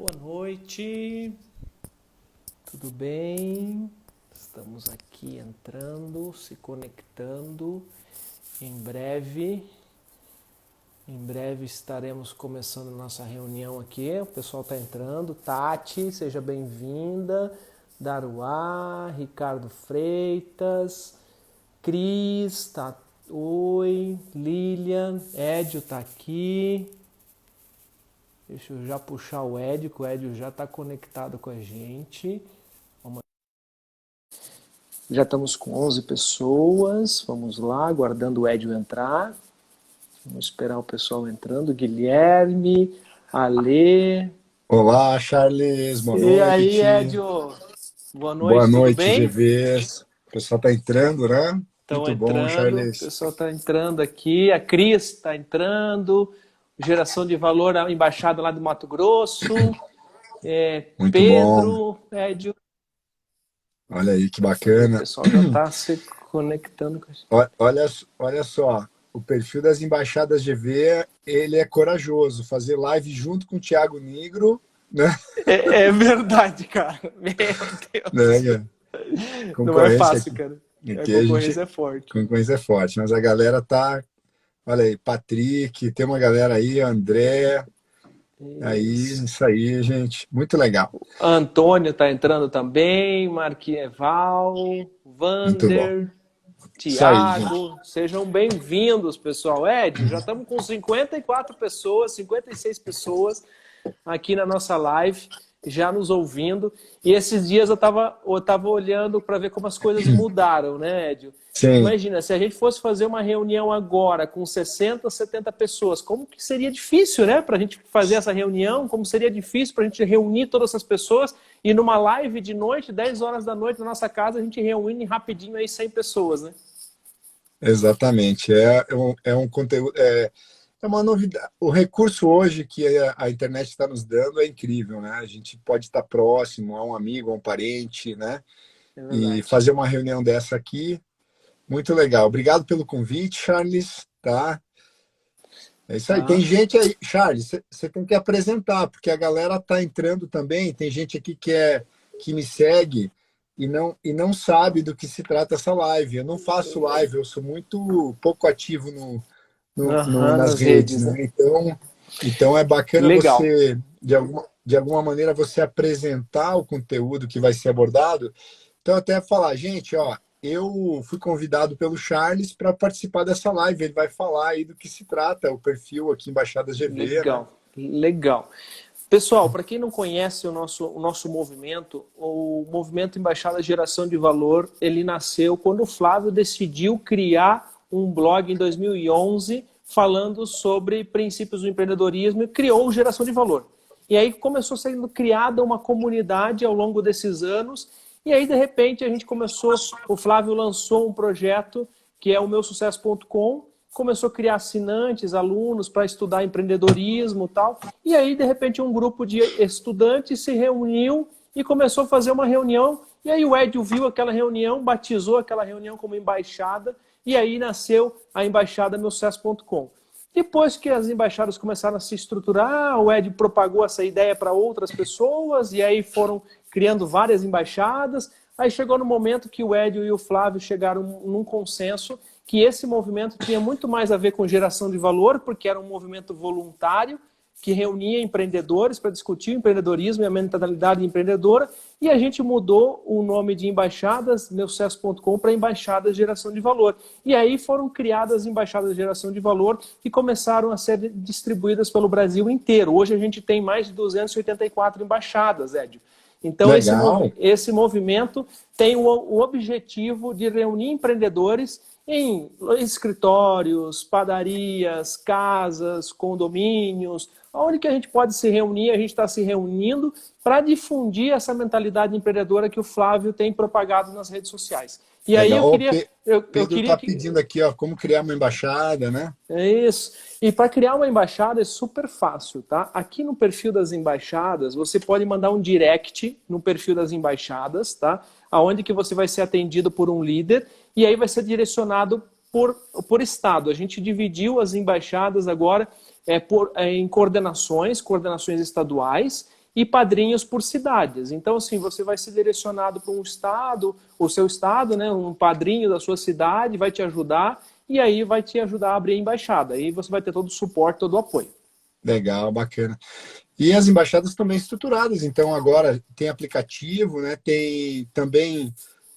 Boa noite, tudo bem? Estamos aqui entrando, se conectando. Em breve estaremos começando nossa reunião aqui. O pessoal está entrando. Tati, seja bem-vinda. Daruá, Ricardo Freitas, Cris, tá... Oi, Lilian, Édio está aqui. Deixa eu já puxar o Édio, que o Édio já está conectado com a gente. Já estamos com 11 pessoas. Vamos lá, aguardando o Édio entrar. Vamos esperar o pessoal entrando. Guilherme, Alê. Olá, Charles, boa E aí, noite. Édio? Boa Boa noite, tudo noite, bem? GVs. O pessoal está entrando, né? Estão Muito bom, entrando, o Charles. pessoal está entrando aqui. A Cris está entrando. Geração de valor, a embaixada lá do Mato Grosso. Muito bom. Pedro, Édio. Olha aí, que E o bacana. pessoal já está se conectando com a gente. Olha só, o perfil das embaixadas GV, ele é corajoso. Fazer live junto com o Thiago Nigro, né? É verdade, cara. Meu Deus. Né? Não é Concorrência fácil, aqui. cara. A Aqui a concorrência gente. é forte. Concorrência é forte, mas a galera tá. Olha aí, Patrick, tem uma galera aí, André. Aí, Isso. isso aí, gente. Muito legal. Antônio tá entrando também, Marquieval, Muito bom. Vander, Isso aí, gente. Tiago. Sejam bem-vindos, pessoal. Ed, já estamos com 54 pessoas, 56 pessoas aqui na nossa live, já nos ouvindo. E esses dias eu tava olhando para ver como as coisas mudaram, né, Edio? Sim, Imagina, se a gente fosse fazer uma reunião agora com 60, 70 pessoas, como que seria difícil, né, para a gente fazer essa reunião? Como seria difícil para a gente reunir todas essas pessoas e numa live de noite, 10 horas da noite na nossa casa, a gente reúne rapidinho aí 100 pessoas, né? exatamente. É um conteúdo, é uma novidade. O recurso hoje que a internet está nos dando é incrível, né? A gente pode estar próximo a um amigo, a um parente, né? É E verdade. fazer uma reunião dessa aqui, muito legal. Obrigado pelo convite, Charles, tá? É isso aí. Tem Tá? gente aí, Charles, você tem que apresentar, porque a galera tá entrando também. Tem gente aqui que me segue e não sabe do que se trata essa live. Eu não faço live, eu sou muito pouco ativo Aham, nas nas redes, redes, né? né? Então é bacana Legal. você, de alguma maneira, você apresentar o conteúdo que vai ser abordado. Então, até falar, gente, ó, eu fui convidado pelo Charles para participar dessa live. Ele vai falar aí do que se trata, o perfil aqui Embaixada GV, né? Legal, legal. Pessoal, para quem não conhece o nosso movimento, o movimento Embaixada Geração de Valor, ele nasceu quando o Flávio decidiu criar um blog em 2011 falando sobre princípios do empreendedorismo e criou o Geração de Valor. E aí começou sendo criada uma comunidade ao longo desses anos e aí de repente a gente começou, o Flávio lançou um projeto que é o meusucesso.com, começou a criar assinantes, alunos para estudar empreendedorismo e tal. E aí, de repente, um grupo de estudantes se reuniu e começou a fazer uma reunião. E aí o Edio viu aquela reunião, batizou aquela reunião como embaixada, e aí nasceu a embaixada meusucesso.com. Depois que as embaixadas começaram a se estruturar, o Ed propagou essa ideia para outras pessoas, e aí foram criando várias embaixadas. Aí chegou no momento que o Ed e o Flávio chegaram num consenso que esse movimento tinha muito mais a ver com geração de valor, porque era um movimento voluntário, que reunia empreendedores para discutir o empreendedorismo e a mentalidade empreendedora, e a gente mudou o nome de embaixadas, meusucesso.com, para Embaixadas Geração de Valor. E aí foram criadas Embaixadas de Geração de Valor que começaram a ser distribuídas pelo Brasil inteiro. Hoje a gente tem mais de 284 embaixadas, Édio. Então Legal. esse movimento tem o objetivo de reunir empreendedores em escritórios, padarias, casas, condomínios, onde que a gente pode se reunir, a gente está se reunindo para difundir essa mentalidade empreendedora que o Flávio tem propagado nas redes sociais. E aí Legal. eu Ó, queria, eu Pedro queria está que... pedindo aqui, ó, como criar uma embaixada, né? É isso. E para criar uma embaixada é super fácil, tá? Aqui no perfil das embaixadas, você pode mandar um direct no perfil das embaixadas, tá? Aonde que você vai ser atendido por um líder e aí vai ser direcionado por estado. A gente dividiu as embaixadas agora em coordenações estaduais, e padrinhos por cidades. Então, assim, você vai ser direcionado para um estado, o seu estado, né, um padrinho da sua cidade vai te ajudar e aí vai te ajudar a abrir a embaixada. Aí você vai ter todo o suporte, todo o apoio. Legal, bacana. E as embaixadas também estruturadas, então agora tem aplicativo, né? Tem também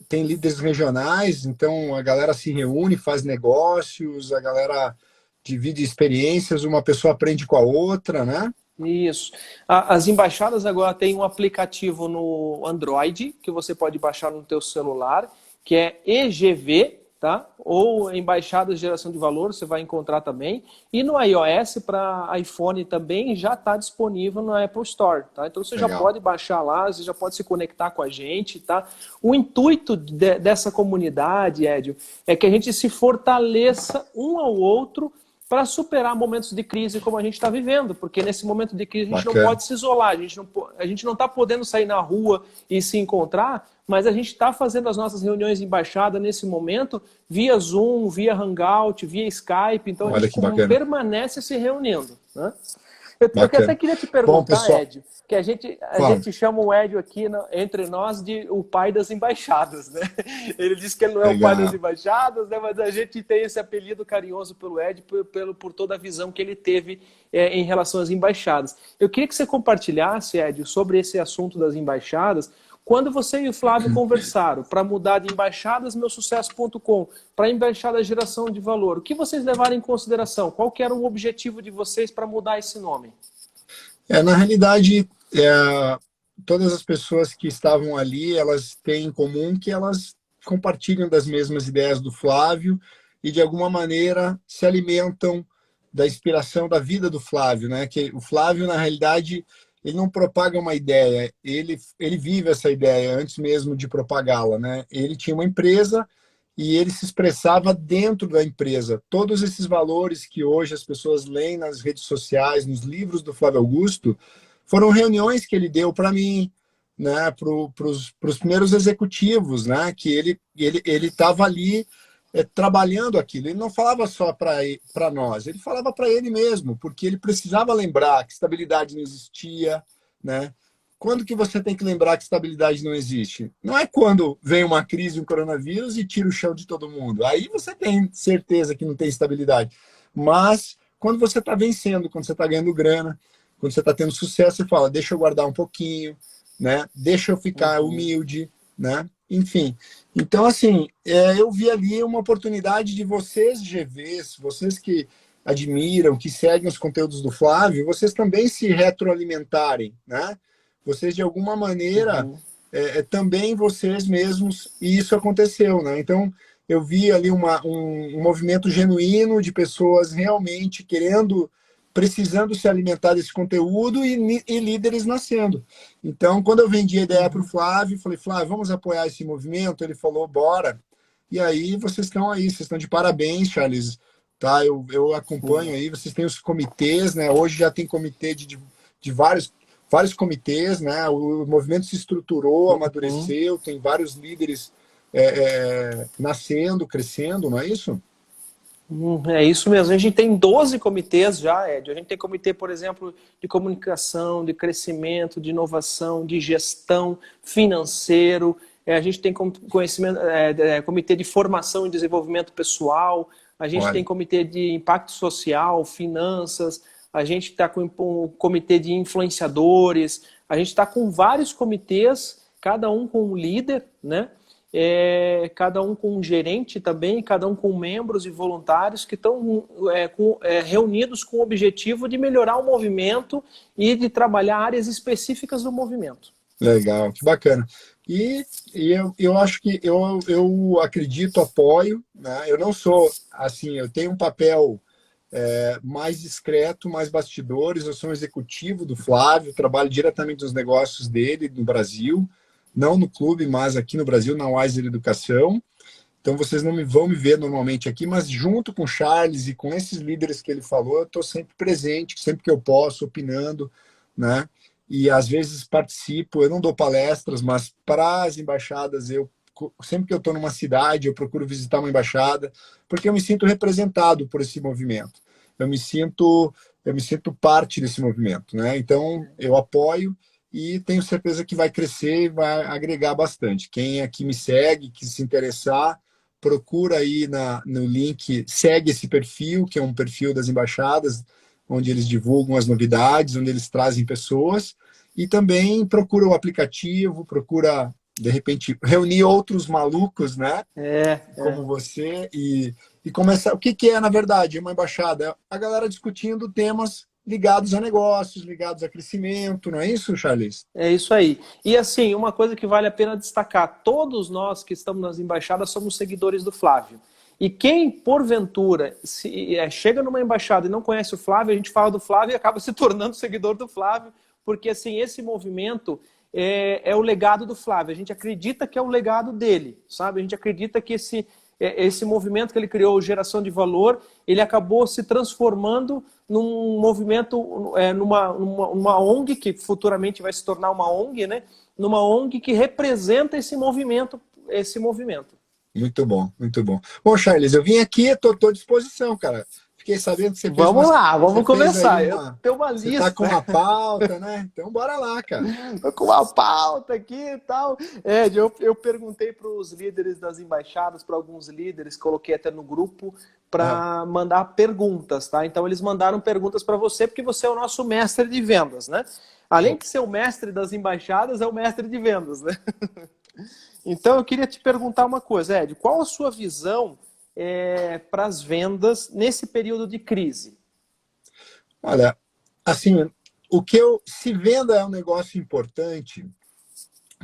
tem líderes regionais, então a galera se reúne, faz negócios, a galera divide experiências, uma pessoa aprende com a outra, né? Isso. As embaixadas agora têm um aplicativo no Android que você pode baixar no teu celular, que é EGV, tá? Ou Embaixadas de Geração de Valor, você vai encontrar também. E no iOS para iPhone também já está disponível no Apple Store, tá? Então você já Legal. pode baixar lá, você já pode se conectar com a gente, tá? O intuito dessa comunidade, Edio, é que a gente se fortaleça um ao outro para superar momentos de crise como a gente está vivendo, porque nesse momento de crise a gente não pode se isolar, a gente não está podendo sair na rua e se encontrar, mas a gente está fazendo as nossas reuniões de embaixada nesse momento via Zoom, via Hangout, via Skype, então a gente permanece se reunindo, né? Eu até queria te perguntar, Ed, que a gente chama o Ed aqui entre nós de o pai das embaixadas, né? Ele disse que ele não é o pai das embaixadas, né? Mas a gente tem esse apelido carinhoso pelo Ed por toda a visão que ele teve em relação às embaixadas. Eu queria que você compartilhasse, Ed, sobre esse assunto das embaixadas. Quando você e o Flávio conversaram para mudar de embaixadasmeusucesso.com para embaixada geração de valor, o que vocês levaram em consideração? Qual que era o objetivo de vocês para mudar esse nome? Na realidade, todas as pessoas que estavam ali, elas têm em comum que elas compartilham das mesmas ideias do Flávio e, de alguma maneira, se alimentam da inspiração da vida do Flávio, né? Que o Flávio, na realidade, ele não propaga uma ideia, ele vive essa ideia antes mesmo de propagá-la, né? Ele tinha uma empresa e ele se expressava dentro da empresa. Todos esses valores que hoje as pessoas leem nas redes sociais, nos livros do Flávio Augusto, foram reuniões que ele deu para mim, né? Para os primeiros executivos, né? Que ele estava ali trabalhando aquilo. Ele não falava só para nós, ele falava para ele mesmo, porque ele precisava lembrar que estabilidade não existia, né? Quando que você tem que lembrar que estabilidade não existe? Não é quando vem uma crise, um coronavírus e tira o chão de todo mundo. Aí você tem certeza que não tem estabilidade. Mas quando você está vencendo, quando você está ganhando grana, quando você está tendo sucesso, você fala, deixa eu guardar um pouquinho, né? Deixa eu ficar humilde, né? Enfim. Então, assim, eu vi ali uma oportunidade de vocês, GVs, vocês que admiram, que seguem os conteúdos do Flávio, vocês também se retroalimentarem, né? Vocês, de alguma maneira, também vocês mesmos, e isso aconteceu, né? Então, eu vi ali um movimento genuíno de pessoas realmente precisando se alimentar desse conteúdo e líderes nascendo. Então, quando eu vendi a ideia para o Flávio, falei, Flávio, vamos apoiar esse movimento? Ele falou, bora. E aí, vocês estão de parabéns, Charles. Tá? Eu acompanho aí, vocês têm os comitês, né? Hoje já tem comitê de vários comitês, né? O movimento se estruturou, amadureceu, tem vários líderes nascendo, crescendo, não é isso? É isso mesmo. A gente tem 12 comitês já, Ed. A gente tem comitê, por exemplo, de comunicação, de crescimento, de inovação, de gestão, financeiro. A gente tem comitê de formação e desenvolvimento pessoal. A gente tem comitê de impacto social, finanças. A gente está com o comitê de influenciadores. A gente está com vários comitês, cada um com um líder, né? Cada um com um gerente também, cada um com membros e voluntários que estão reunidos com o objetivo de melhorar o movimento e de trabalhar áreas específicas do movimento. Legal, que bacana. E eu acho que eu acredito, apoio, né? Eu não sou assim, eu tenho um papel mais discreto, mais bastidores, eu sou um executivo do Flávio, trabalho diretamente nos negócios dele no Brasil, não no clube, mas aqui no Brasil, na Wiser Educação. Então, vocês não vão me ver normalmente aqui, mas junto com o Charles e com esses líderes que ele falou, eu estou sempre presente, sempre que eu posso, opinando, né? E às vezes participo, eu não dou palestras, mas para as embaixadas, sempre que eu estou numa cidade, eu procuro visitar uma embaixada, porque eu me sinto representado por esse movimento. Eu me sinto parte desse movimento, né? Então, eu apoio. e tenho certeza que vai crescer e vai agregar bastante. Quem aqui me segue, que se interessar, procura aí no link, segue esse perfil, que é um perfil das embaixadas, onde eles divulgam as novidades, onde eles trazem pessoas, e também procura o aplicativo, procura, de repente, reunir outros malucos, né? Como você, e começar. O que é, na verdade, uma embaixada? A galera discutindo temas ligados a negócios, ligados a crescimento, não é isso, Charles? É isso aí. E assim, uma coisa que vale a pena destacar, todos nós que estamos nas embaixadas somos seguidores do Flávio. E quem, porventura, chega numa embaixada e não conhece o Flávio, a gente fala do Flávio e acaba se tornando seguidor do Flávio, porque assim, esse movimento é o legado do Flávio. A gente acredita que é o legado dele, sabe? A gente acredita que esse movimento que ele criou, geração de valor, ele acabou se transformando num movimento, numa ONG, que futuramente vai se tornar uma ONG, né? Numa ONG que representa esse movimento. Muito bom, muito bom. Bom, Charles, eu vim aqui, estou à disposição, cara. Fiquei sabendo que você fez Vamos lá, vamos começar. Aí eu tenho uma você lista. Tá com uma pauta, né? Então bora lá, cara. Estou com uma pauta aqui e tal. Eu perguntei para os líderes das embaixadas, para alguns líderes, coloquei até no grupo, para mandar perguntas, tá? Então eles mandaram perguntas para você, porque você é o nosso mestre de vendas, né? Além de ser o mestre das embaixadas, é o mestre de vendas, né? Então eu queria te perguntar uma coisa, Ed, qual a sua visão para as vendas nesse período de crise? Olha, assim, se venda é um negócio importante,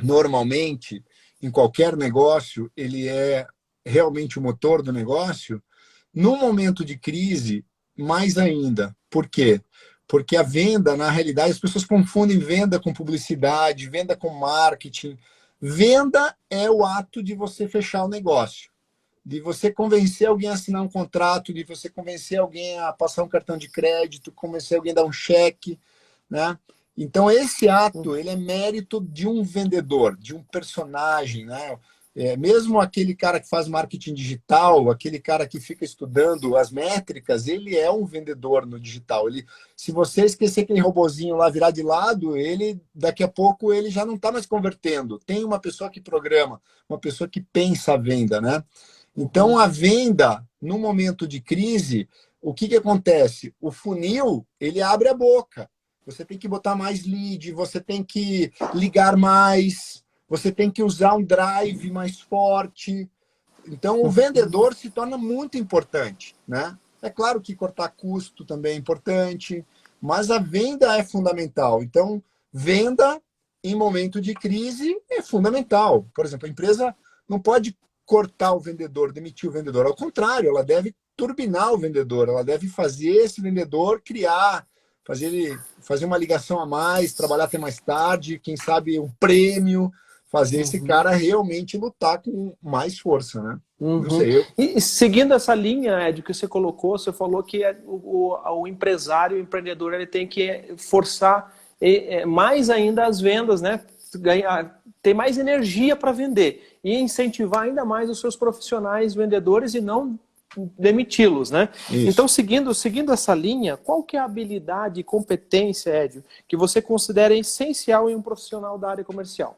normalmente, em qualquer negócio, ele é realmente o motor do negócio. No momento de crise, mais ainda. Por quê? Porque a venda, na realidade, as pessoas confundem venda com publicidade, venda com marketing. Venda é o ato de você fechar o negócio, de você convencer alguém a assinar um contrato, de você convencer alguém a passar um cartão de crédito, convencer alguém a dar um cheque, né? Então, esse ato, ele é mérito de um vendedor, de um personagem, né? Mesmo aquele cara que faz marketing digital, aquele cara que fica estudando as métricas, ele é um vendedor no digital. Se você esquecer aquele robozinho lá, virar de lado, daqui a pouco ele já não está mais convertendo. Tem uma pessoa que programa, uma pessoa que pensa a venda, né? Então, a venda, no momento de crise, o que acontece? O funil, ele abre a boca. Você tem que botar mais lead, você tem que ligar mais, você tem que usar um drive mais forte. Então, o vendedor se torna muito importante, né? É claro que cortar custo também é importante, mas a venda é fundamental. Então, venda em momento de crise é fundamental. Por exemplo, a empresa não pode cortar o vendedor, demitir o vendedor. Ao contrário, ela deve turbinar o vendedor, ela deve fazer esse vendedor criar, fazer uma ligação a mais, trabalhar até mais tarde, quem sabe um prêmio, fazer esse cara realmente lutar com mais força, né? Não sei. E seguindo essa linha, Ed, que você colocou, você falou que o empresário, o empreendedor, ele tem que forçar mais ainda as vendas, né? Ter mais energia para vender e incentivar ainda mais os seus profissionais vendedores e não demiti-los, né? Isso. Então, seguindo essa linha, qual que é a habilidade e competência, Ed, que você considera essencial em um profissional da área comercial?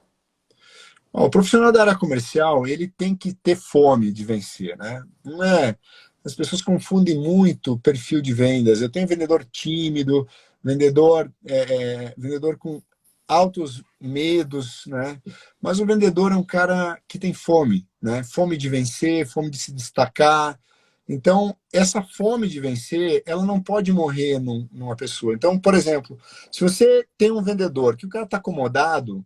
O profissional da área comercial, ele tem que ter fome de vencer, né? Não é... As pessoas confundem muito o perfil de vendas. Eu tenho vendedor tímido, vendedor com altos medos, né? Mas o vendedor é um cara que tem fome, né? Fome de vencer, fome de se destacar. Então, essa fome de vencer, ela não pode morrer numa pessoa. Então, por exemplo, se você tem um vendedor que o cara está acomodado,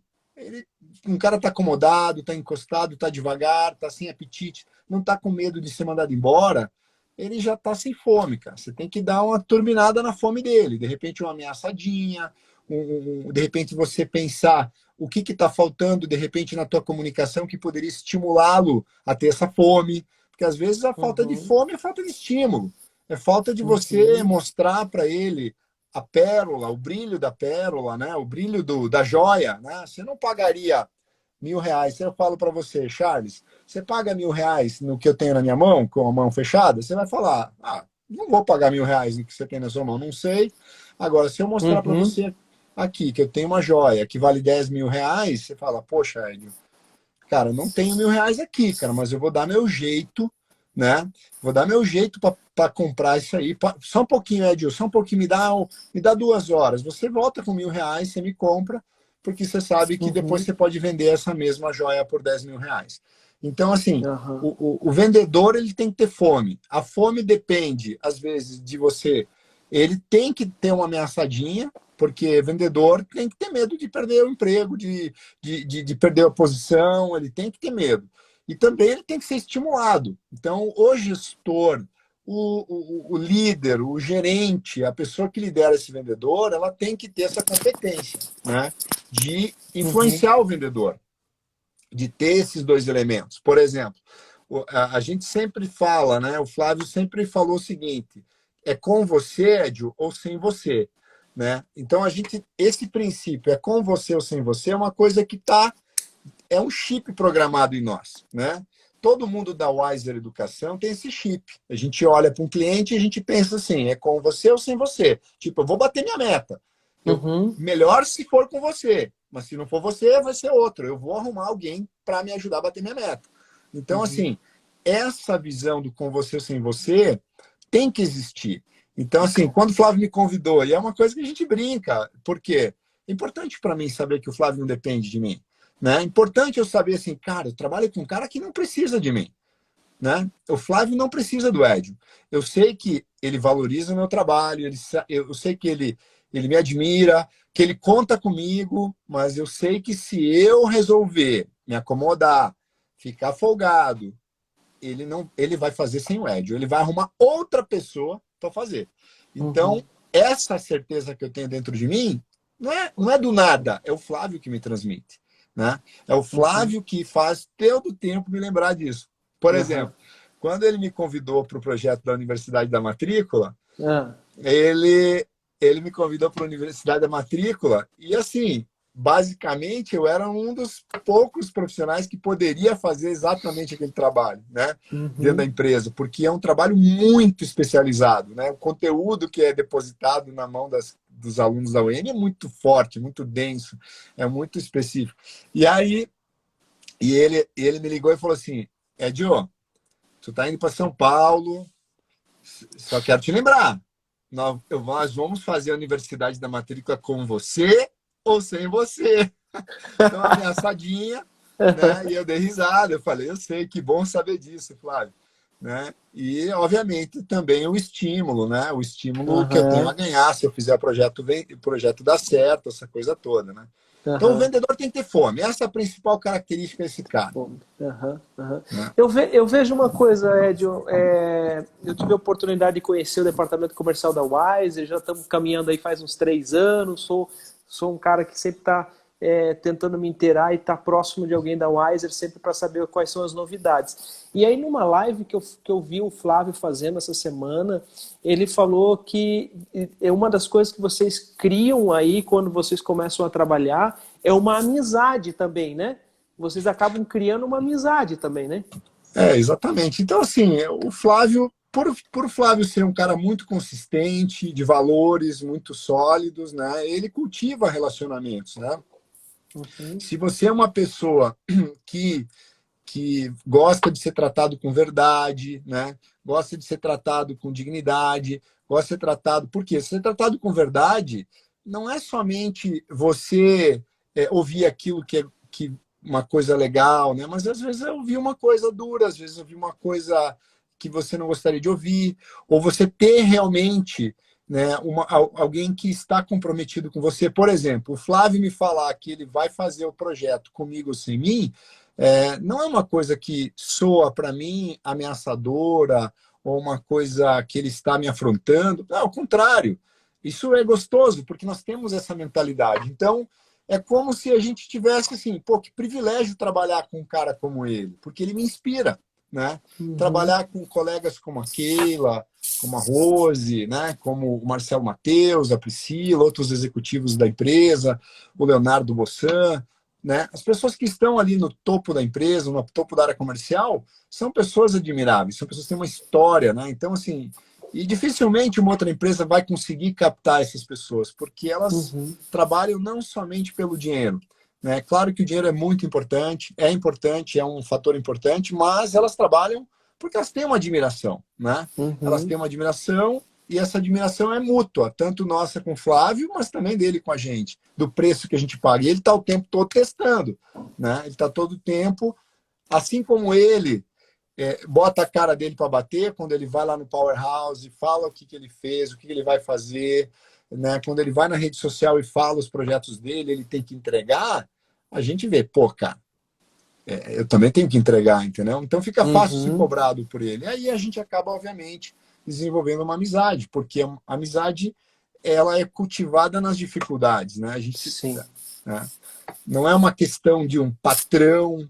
um cara está acomodado, está encostado, está devagar, está sem apetite, não está com medo de ser mandado embora, ele já está sem fome, cara. Você tem que dar uma turbinada na fome dele. De repente, uma ameaçadinha, de repente você pensar o que está faltando, de repente, na tua comunicação que poderia estimulá-lo a ter essa fome. Porque, às vezes, a falta de fome é falta de estímulo. É falta de você mostrar para ele a pérola, o brilho da pérola, né? O brilho da joia, né? Você não pagaria R$1.000. Se eu falo para você, Charles, você paga R$1.000 no que eu tenho na minha mão, com a mão fechada? Você vai falar, não vou pagar R$1.000 no que você tem na sua mão, não sei. Agora, se eu mostrar para você aqui, que eu tenho uma joia que vale 10 mil reais, você fala, poxa, Ed, cara, eu não tenho 1.000 reais aqui, cara, mas eu vou dar meu jeito, né? Vou dar meu jeito para comprar isso aí. Só um pouquinho, Edil, só um pouquinho, me dá 2 horas. Você volta com 1.000 reais, você me compra, porque você sabe que depois Uhum. você pode vender essa mesma joia por 10 mil reais. Então, assim, Aham. o vendedor ele tem que ter fome. A fome depende, às vezes, de você. Ele tem que ter uma ameaçadinha, porque vendedor tem que ter medo de perder o emprego, de perder a posição, ele tem que ter medo. E também ele tem que ser estimulado. Então, o gestor, o líder, o gerente, a pessoa que lidera esse vendedor, ela tem que ter essa competência, né? De Uhum. influenciar o vendedor, de ter esses dois elementos. Por exemplo, a gente sempre fala, né? O Flávio sempre falou o seguinte: é com você, Edio, ou sem você, né? Então esse princípio, é com você ou sem você, é uma coisa que é um chip programado em nós, né? Todo mundo da Wiser Educação tem esse chip. A gente olha para um cliente e a gente pensa assim: é com você ou sem você? Tipo, eu vou bater minha meta. Uhum. Melhor se for com você, mas se não for você, vai ser outro. Eu vou arrumar alguém para me ajudar a bater minha meta. Então, Uhum. assim, essa visão do com você ou sem você tem que existir. Então, assim, quando o Flávio me convidou, e é uma coisa que a gente brinca, porque é importante para mim saber que o Flávio não depende de mim. Né? É importante eu saber assim, cara, eu trabalho com um cara que não precisa de mim. Né? O Flávio não precisa do Edio. Eu sei que ele valoriza o meu trabalho, eu sei que ele me admira, que ele conta comigo, mas eu sei que se eu resolver me acomodar, ficar folgado, ele vai fazer sem o Edio. Ele vai arrumar outra pessoa para fazer. Então, Uhum. essa certeza que eu tenho dentro de mim não é do nada, é o Flávio que me transmite. Né? É o Uhum. Flávio que faz todo o tempo me lembrar disso. Por Aham. exemplo, quando ele me convidou para o projeto da Universidade da Matrícula, Ah. ele me convidou para a Universidade da Matrícula e, assim, basicamente, eu era um dos poucos profissionais que poderia fazer exatamente aquele trabalho, né? Dentro da Uhum. empresa, porque é um trabalho muito especializado, né? O conteúdo que é depositado na mão dos alunos da UEM é muito forte, muito denso, é muito específico. E aí, ele me ligou e falou assim, Edio, tu tá indo para São Paulo, só quero te lembrar, nós vamos fazer a Universidade da Matrícula com você ou sem você. Então, ameaçadinha, né? E eu dei risada. Eu falei, eu sei, que bom saber disso, Flávio. Né? E, obviamente, também o estímulo, né? O estímulo que eu tenho a Aham. ganhar se eu fizer o projeto dar certo, essa coisa toda, né? Então, o Aham. vendedor tem que ter fome. Essa é a principal característica desse cara. Fome. Aham, aham. Né? Eu vejo uma coisa, Edio, eu tive a oportunidade de conhecer o departamento comercial da Wise, já estamos caminhando aí faz uns 3 anos, sou um cara que sempre está tentando me inteirar e está próximo de alguém da Wiser, sempre para saber quais são as novidades. E aí, numa live que eu vi o Flávio fazendo essa semana, ele falou que é uma das coisas que vocês criam aí quando vocês começam a trabalhar é uma amizade também, né? Vocês acabam criando uma amizade também, né? Exatamente. Então, assim, o Flávio, por o Flávio ser um cara muito consistente, de valores muito sólidos, né? Ele cultiva relacionamentos, né? Uhum. Se você é uma pessoa que, que gosta de ser tratado com verdade, né? Gosta de ser tratado com dignidade, gosta de ser tratado... Por quê? Ser tratado com verdade não é somente você ouvir aquilo que uma coisa legal, né? Mas às vezes eu ouvi uma coisa dura, às vezes eu ouvi uma coisa que você não gostaria de ouvir, ou você ter realmente, né, alguém que está comprometido com você. Por exemplo, o Flávio me falar que ele vai fazer o projeto comigo ou sem mim, não é uma coisa que soa para mim ameaçadora ou uma coisa que ele está me afrontando. Não, ao contrário. Isso é gostoso, porque nós temos essa mentalidade. Então, é como se a gente tivesse assim, pô, que privilégio trabalhar com um cara como ele, porque ele me inspira, né? Uhum. Trabalhar com colegas como a Keila, como a Rose, né? Como o Marcelo Mateus, a Priscila, outros executivos da empresa, o Leonardo Bossan, né? As pessoas que estão ali no topo da empresa, no topo da área comercial, são pessoas admiráveis, são pessoas que têm uma história, né? Então, assim, E dificilmente uma outra empresa vai conseguir captar essas pessoas, porque elas trabalham não somente pelo dinheiro, né? Claro que o dinheiro é muito importante, é um fator importante, mas elas trabalham porque elas têm uma admiração, né? Elas têm uma admiração e essa admiração é mútua, tanto nossa com o Flávio, mas também dele com a gente, do preço que a gente paga. E ele está o tempo todo testando, né? Ele está todo o tempo, assim como ele bota a cara dele para bater, quando ele vai lá no Powerhouse, fala o que, que ele fez, o que, que ele vai fazer, né? Quando ele vai na rede social e fala os projetos dele, ele tem que entregar, a gente vê, pô, cara, eu também tenho que entregar, entendeu? Então fica fácil ser cobrado por ele. Aí a gente acaba, obviamente, desenvolvendo uma amizade, porque a amizade ela é cultivada nas dificuldades, né? A gente, Sim. né? Não é uma questão de um patrão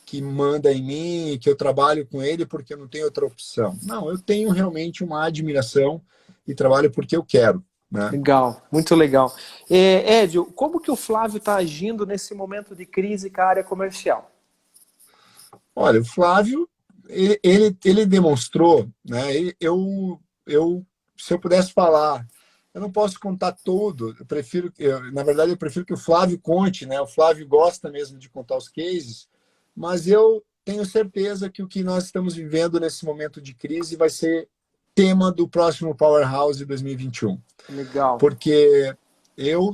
que manda em mim, que eu trabalho com ele porque eu não tenho outra opção. Não, eu tenho realmente uma admiração e trabalho porque eu quero, né? Legal, muito legal. Edio, como que o Flávio está agindo nesse momento de crise com a área comercial? Olha, o Flávio, ele demonstrou, né? Se eu pudesse falar, eu não posso contar tudo. Na verdade, eu prefiro que o Flávio conte, né? O Flávio gosta mesmo de contar os cases, mas eu tenho certeza que o que nós estamos vivendo nesse momento de crise vai ser tema do próximo Powerhouse 2021. Legal. Porque eu,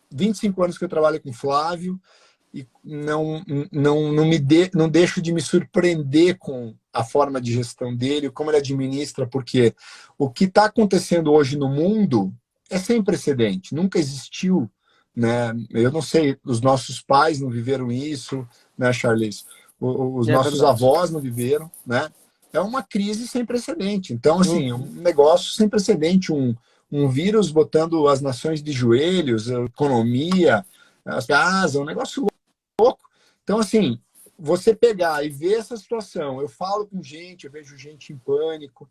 25 anos que eu trabalho com o Flávio, e não deixo de me surpreender com a forma de gestão dele, como ele administra, porque o que está acontecendo hoje no mundo é sem precedente, nunca existiu, né? Eu não sei, os nossos pais não viveram isso, né, Charles? Os É nossos verdade. avós não viveram, né? É uma crise sem precedente. Então, assim, um negócio sem precedente, um vírus botando as nações de joelhos, a economia, as casas, um negócio pouco. Então, assim, você pegar e ver essa situação, eu falo com gente, eu vejo gente em pânico,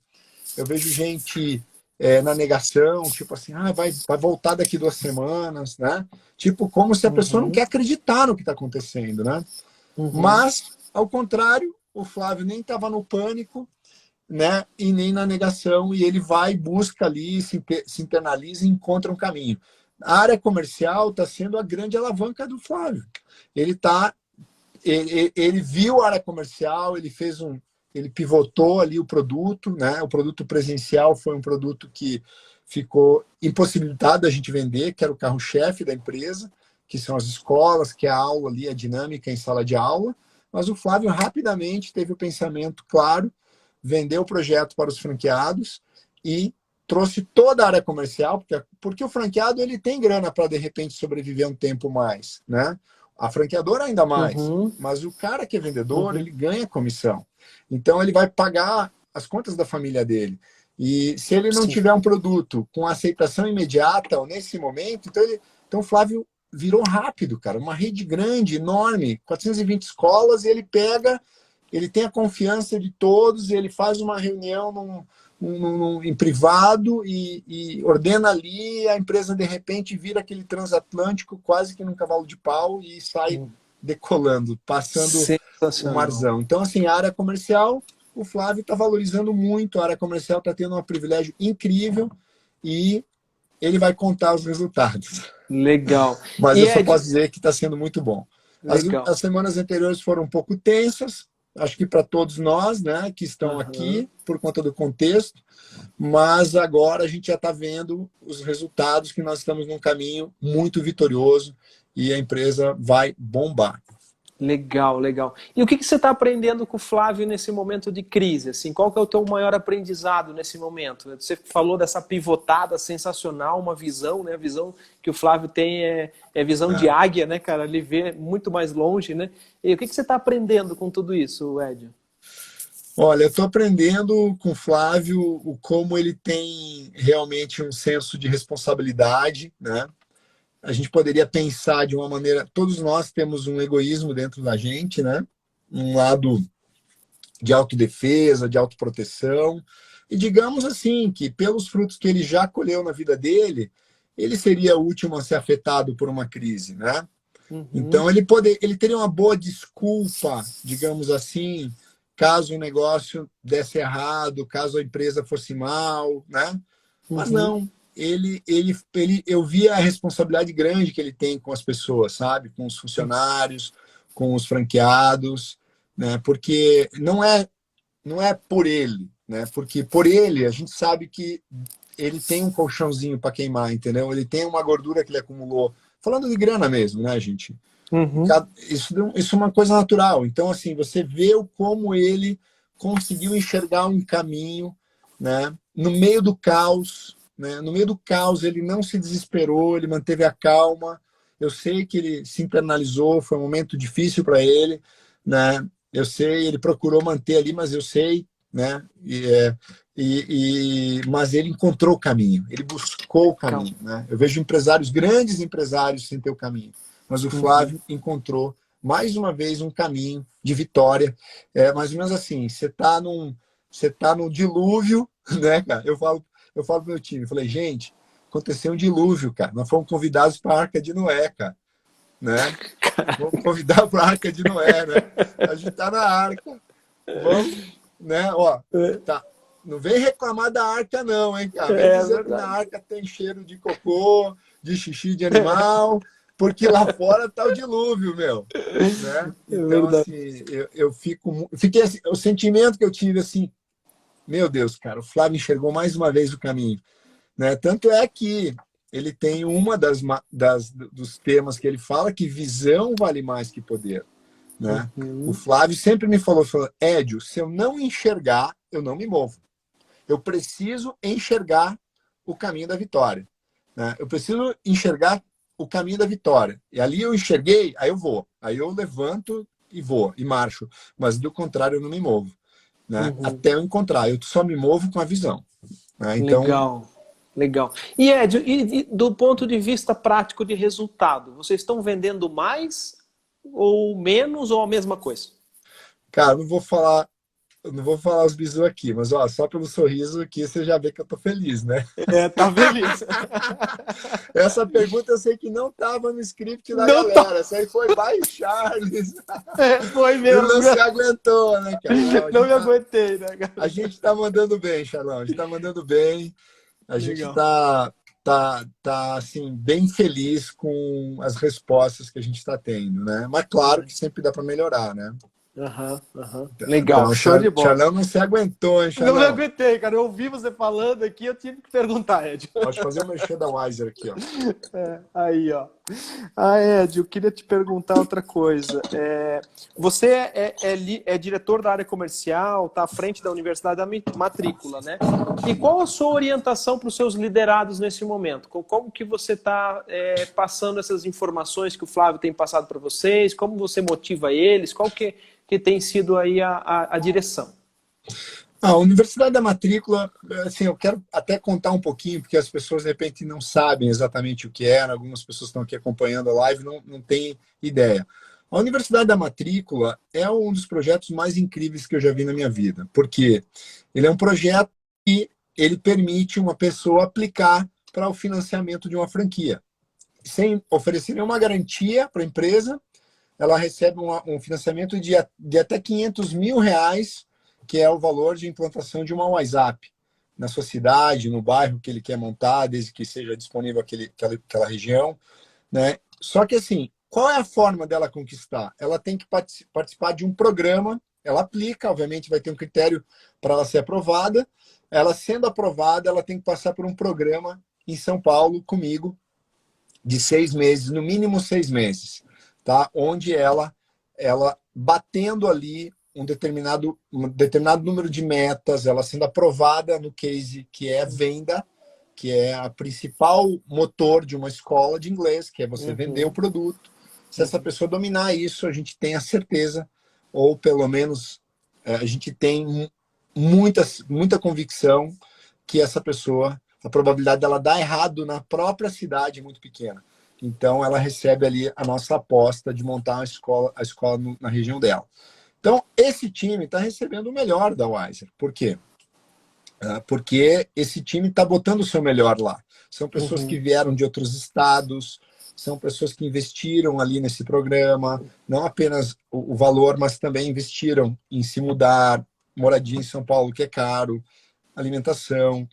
eu vejo gente na negação, tipo assim, vai voltar daqui 2 semanas, né? Tipo, como se a pessoa não quer acreditar no que está acontecendo, né? Mas, ao contrário, o Flávio nem estava no pânico, né? E nem na negação, e ele vai, busca ali, se internaliza e encontra um caminho. A área comercial está sendo a grande alavanca do Flávio. Ele tá, ele viu a área comercial, ele pivotou ali o produto, né? O produto presencial foi um produto que ficou impossibilitado da gente vender, que era o carro-chefe da empresa, que são as escolas, que é a aula ali, a dinâmica em sala de aula. Mas o Flávio rapidamente teve o pensamento claro, vendeu o projeto para os franqueados e trouxe toda a área comercial, porque o franqueado ele tem grana para, de repente, sobreviver um tempo mais, né? A franqueadora ainda mais, mas o cara que é vendedor, ele ganha comissão. Então, ele vai pagar as contas da família dele. E se ele não tiver um produto com aceitação imediata, ou nesse momento, então o Flávio virou rápido, cara. Uma rede grande, enorme, 420 escolas, e ele tem a confiança de todos, ele faz uma reunião em privado e ordena ali, a empresa de repente vira aquele transatlântico quase que num cavalo de pau e sai decolando, passando o marzão. Então, assim, a área comercial, o Flávio está valorizando muito, a área comercial está tendo um privilégio incrível e ele vai contar os resultados. Legal. Mas E eu só Ed, posso dizer que está sendo muito bom. legal. As semanas anteriores foram um pouco tensas, acho que para todos nós, né, que estão aqui, por conta do contexto, mas agora a gente já está vendo os resultados, que nós estamos num caminho muito vitorioso e a empresa vai bombar. Legal, legal. E o que você está aprendendo com o Flávio nesse momento de crise? Assim, qual que é o teu maior aprendizado nesse momento? Você falou dessa pivotada sensacional, uma visão, né? A visão que o Flávio tem é visão de águia, né, cara? Ele vê muito mais longe, né? E o que você está aprendendo com tudo isso, Ed? Olha, eu estou aprendendo com o Flávio como ele tem realmente um senso de responsabilidade, né? A gente poderia pensar de uma maneira. Todos nós temos um egoísmo dentro da gente, né? Um lado de autodefesa, de autoproteção. E digamos assim, que pelos frutos que ele já colheu na vida dele, ele seria o último a ser afetado por uma crise, né? Então ele teria uma boa desculpa, digamos assim, caso o negócio desse errado, caso a empresa fosse mal, né? Mas não, eu via a responsabilidade grande que ele tem com as pessoas, sabe? Com os funcionários, com os franqueados, né? Porque não é por ele, né? Porque por ele a gente sabe que ele tem um colchãozinho para queimar, entendeu? Ele tem uma gordura que ele acumulou. Falando de grana mesmo, né, gente? Isso é uma coisa natural. Então, assim, você vê como ele conseguiu enxergar um caminho, né? No meio do caos, né? No meio do caos, ele não se desesperou, ele manteve a calma. Eu sei que ele se internalizou, foi um momento difícil para ele, né? Eu sei, ele procurou manter ali, mas eu sei, né? Mas ele encontrou o caminho, ele buscou o caminho, né? Eu vejo empresários, grandes empresários, sem ter o caminho, mas o Flávio encontrou mais uma vez um caminho de vitória. É mais ou menos assim, você tá no dilúvio, né, cara? Eu falo pro meu time, eu falei, gente, aconteceu um dilúvio, cara. Nós fomos convidados para a Arca de Noé, cara, né? Vamos convidar para a Arca de Noé, né? A gente tá na arca. Vamos, né? Ó, tá. Não vem reclamar da arca, não, hein, cara? Vem dizer que na arca tem cheiro de cocô, de xixi de animal, porque lá fora tá o dilúvio, meu. Né? Então, assim, eu fiquei assim, o sentimento que eu tive assim, meu Deus, cara, o Flávio enxergou mais uma vez o caminho, né? Tanto é que ele tem uma dos temas que ele fala que visão vale mais que poder, né? O Flávio sempre me falou, Edio, se eu não enxergar, eu não me movo. Eu preciso enxergar o caminho da vitória, né? Eu preciso enxergar o caminho da vitória. E ali eu enxerguei, aí eu vou. Aí eu levanto e vou, e marcho. Mas do contrário, eu não me movo, né? Até eu encontrar. Eu só me movo com a visão, né? Então, Legal. E Ed, e do ponto de vista prático de resultado, vocês estão vendendo mais ou menos ou a mesma coisa? cara, eu não vou falar os bisu aqui, mas ó, só pelo sorriso aqui você já vê que eu tô feliz, né? Tá feliz. Essa pergunta eu sei que não estava no script da Não tá. galera. Essa aí foi by Charles. Foi E mesmo. não se aguentou, né, cara? Não me aguentei, né, cara? A gente tá mandando bem, Charlão. A gente tá mandando bem. A gente Legal. tá assim, bem feliz com as respostas que a gente está tendo, né? Mas claro que sempre dá para melhorar, né? Legal, Então, show de bola. Charlão não se aguentou, hein, Não me Charlão? aguentei, cara. Eu ouvi você falando aqui, eu tive que perguntar, Ed. Pode fazer o merchan da Wiser aqui, ó. Aí, ó. Ed, eu queria te perguntar outra coisa. Você é diretor da área comercial, está à frente da Universidade da Matrícula, né? E qual a sua orientação para os seus liderados nesse momento? Como que você está passando essas informações que o Flávio tem passado para vocês? Como você motiva eles? Qual que tem sido aí a direção? A Universidade da Matrícula, assim, eu quero até contar um pouquinho, porque as pessoas, de repente, não sabem exatamente o que é, algumas pessoas estão aqui acompanhando a live não têm ideia. A Universidade da Matrícula é um dos projetos mais incríveis que eu já vi na minha vida, porque ele é um projeto que ele permite uma pessoa aplicar para o financiamento de uma franquia, sem oferecer nenhuma garantia para a empresa. Ela recebe um financiamento de até R$ 500.000, que é o valor de implantação de uma WhatsApp na sua cidade, no bairro que ele quer montar, desde que seja disponível aquela região, né? Só que, assim, qual é a forma dela conquistar? Ela tem que participar de um programa, ela aplica, obviamente vai ter um critério para ela ser aprovada. Ela sendo aprovada, ela tem que passar por um programa em São Paulo comigo, de 6 meses, no mínimo 6 meses, tá? Onde ela batendo ali um determinado número de metas, ela sendo aprovada no case que é venda, que é a principal motor de uma escola de inglês, que é você vender o produto. Se essa pessoa dominar isso, a gente tem a certeza, ou pelo menos a gente tem muita convicção que essa pessoa, a probabilidade dela dar errado na própria cidade é muito pequena. Então, ela recebe ali a nossa aposta de montar a escola na região dela. Então, esse time está recebendo o melhor da Wiser. Por quê? Porque esse time está botando o seu melhor lá. São pessoas que vieram de outros estados, são pessoas que investiram ali nesse programa, não apenas o valor, mas também investiram em se mudar, moradia em São Paulo, que é caro, alimentação.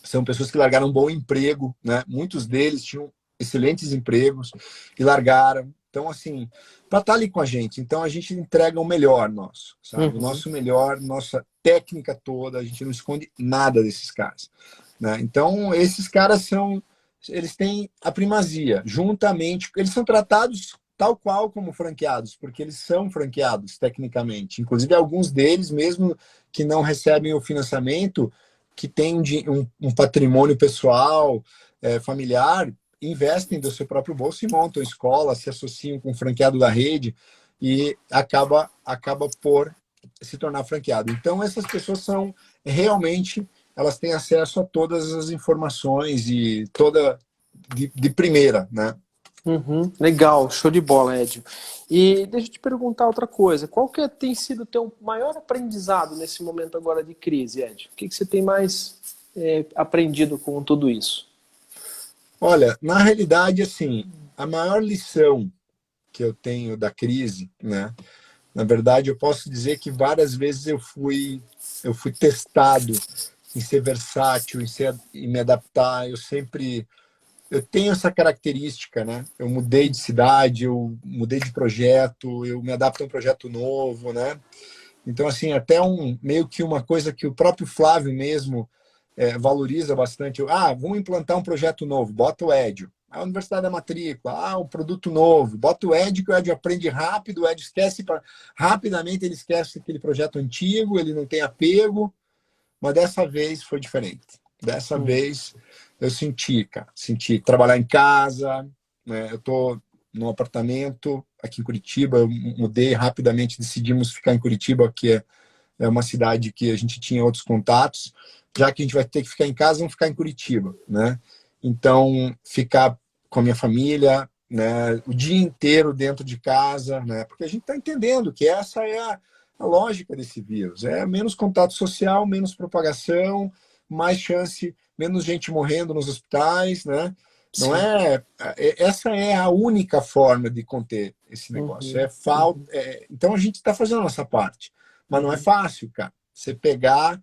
São pessoas que largaram um bom emprego, né? Muitos deles tinham excelentes empregos e largaram. Então, assim, para estar ali com a gente. Então, a gente entrega o melhor nosso, sabe? O Uhum. nosso melhor, nossa técnica toda, a gente não esconde nada desses caras, né? Então, esses caras eles têm a primazia, juntamente, eles são tratados tal qual como franqueados, porque eles são franqueados, tecnicamente. Inclusive, alguns deles, mesmo que não recebem o financiamento, que têm um patrimônio pessoal, familiar, investem do seu próprio bolso e montam escola, se associam com o franqueado da rede e acaba por se tornar franqueado. Então, essas pessoas são realmente, elas têm acesso a todas as informações e toda de primeira, né? Uhum. Legal, show de bola, Edio. E deixa eu te perguntar outra coisa. Qual que tem sido o teu maior aprendizado nesse momento agora de crise, Edio? O que você tem mais aprendido com tudo isso? Olha, na realidade, assim, a maior lição que eu tenho da crise, né? Na verdade, eu posso dizer que várias vezes eu fui testado em ser versátil, em me adaptar. Eu tenho essa característica, né? Eu mudei de cidade, eu mudei de projeto, eu me adapto a um projeto novo, né? Então, assim, até meio que uma coisa que o próprio Flávio mesmo valoriza bastante. Vamos implantar um projeto novo, bota o Edio. A Universidade da Matrícula, um produto novo, bota o Edio, que o Edio aprende rápido, o Edio rapidamente ele esquece aquele projeto antigo, ele não tem apego, mas dessa vez foi diferente. Dessa vez eu senti trabalhar em casa, né? Eu estou num apartamento aqui em Curitiba, eu mudei rapidamente, decidimos ficar em Curitiba, que é uma cidade que a gente tinha outros contatos, já que a gente vai ter que ficar em casa, vamos ficar em Curitiba, né? Então, ficar com a minha família, né, o dia inteiro dentro de casa, né? Porque a gente está entendendo que essa é a lógica desse vírus, é menos contato social, menos propagação, mais chance, menos gente morrendo nos hospitais, né? Não Sim. essa é a única forma de conter esse negócio. Uhum. Uhum. Então a gente está fazendo a nossa parte, mas não é Uhum. fácil, cara. Você pegar,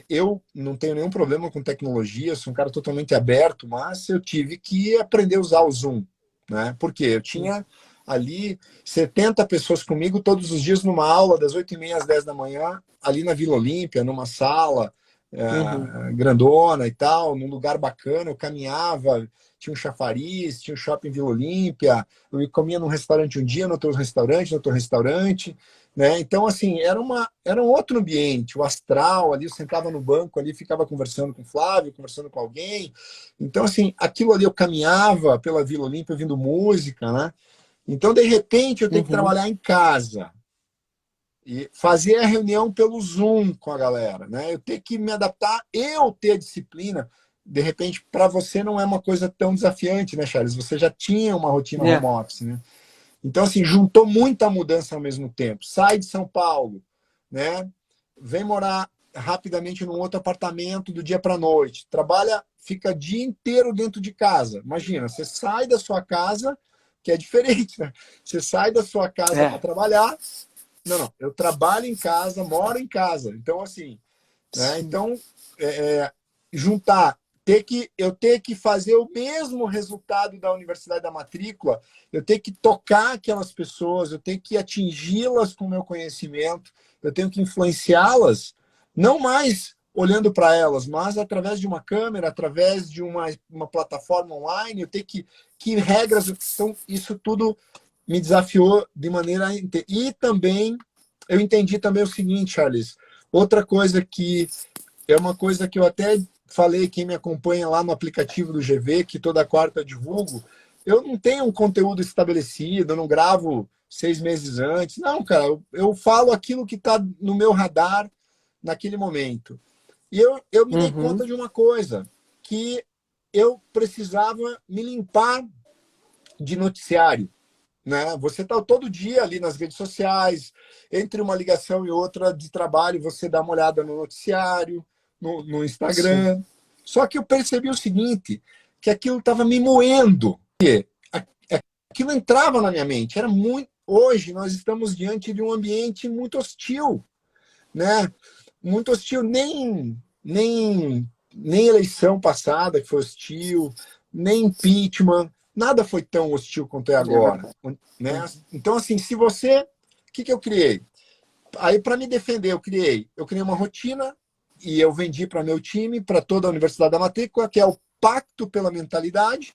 eu não tenho nenhum problema com tecnologia, sou um cara totalmente aberto, mas eu tive que aprender a usar o Zoom, né? Porque eu tinha ali 70 pessoas comigo todos os dias numa aula das 8h30 às 10 da manhã, ali na Vila Olímpia, numa sala Uhum. grandona e tal, num lugar bacana, eu caminhava, tinha um chafariz, tinha um shopping Vila Olímpia, eu comia num restaurante um dia, no outro restaurante, né? Então, assim, era um outro ambiente, o astral ali, eu sentava no banco ali, ficava conversando com o Flávio, conversando com alguém. Então, assim, aquilo ali eu caminhava pela Vila Olímpia ouvindo música, né? Então, de repente, eu tenho que Uhum. trabalhar em casa e fazer a reunião pelo Zoom com a galera, né? Eu tenho que me adaptar, eu ter a disciplina. De repente, para você não é uma coisa tão desafiante, né, Charles? Você já tinha uma rotina home É. office, né? Então, assim, juntou muita mudança ao mesmo tempo. Sai de São Paulo, né? Vem morar rapidamente num outro apartamento do dia para noite. Trabalha, fica o dia inteiro dentro de casa. Imagina, você sai da sua casa, que é diferente, né? Você sai da sua casa para É. trabalhar. Não, eu trabalho em casa, moro em casa. Então, assim, né? Sim. Então, juntar, eu ter que fazer o mesmo resultado da Universidade da Matrícula, eu ter que tocar aquelas pessoas, eu tenho que atingi-las com o meu conhecimento, eu tenho que influenciá-las, não mais olhando para elas, mas através de uma câmera, através de uma plataforma online, eu tenho que regras. Então, isso tudo me desafiou de maneira. E também, eu entendi também o seguinte, Charles, outra coisa que é uma coisa que eu até falei, quem me acompanha lá no aplicativo do GV, que toda quarta eu divulgo, eu não tenho um conteúdo estabelecido, eu não gravo 6 meses antes. Não, cara, eu falo aquilo que está no meu radar naquele momento. E eu me dei conta Uhum. de uma coisa, que eu precisava me limpar de noticiário, né? Você está todo dia ali nas redes sociais, entre uma ligação e outra de trabalho, você dá uma olhada no noticiário, no Sim. Instagram. Só que eu percebi o seguinte, que aquilo estava me moendo. quê? Aquilo entrava na minha mente. Era muito. Hoje nós estamos diante de um ambiente muito hostil, né? Muito hostil. Nem eleição passada que foi hostil, nem impeachment. Nada foi tão hostil quanto é agora, né? Então, assim, se você... O que eu criei? Aí, para me defender, eu criei uma rotina e eu vendi para meu time, para toda a Universidade da Matrícula, que é o Pacto pela Mentalidade.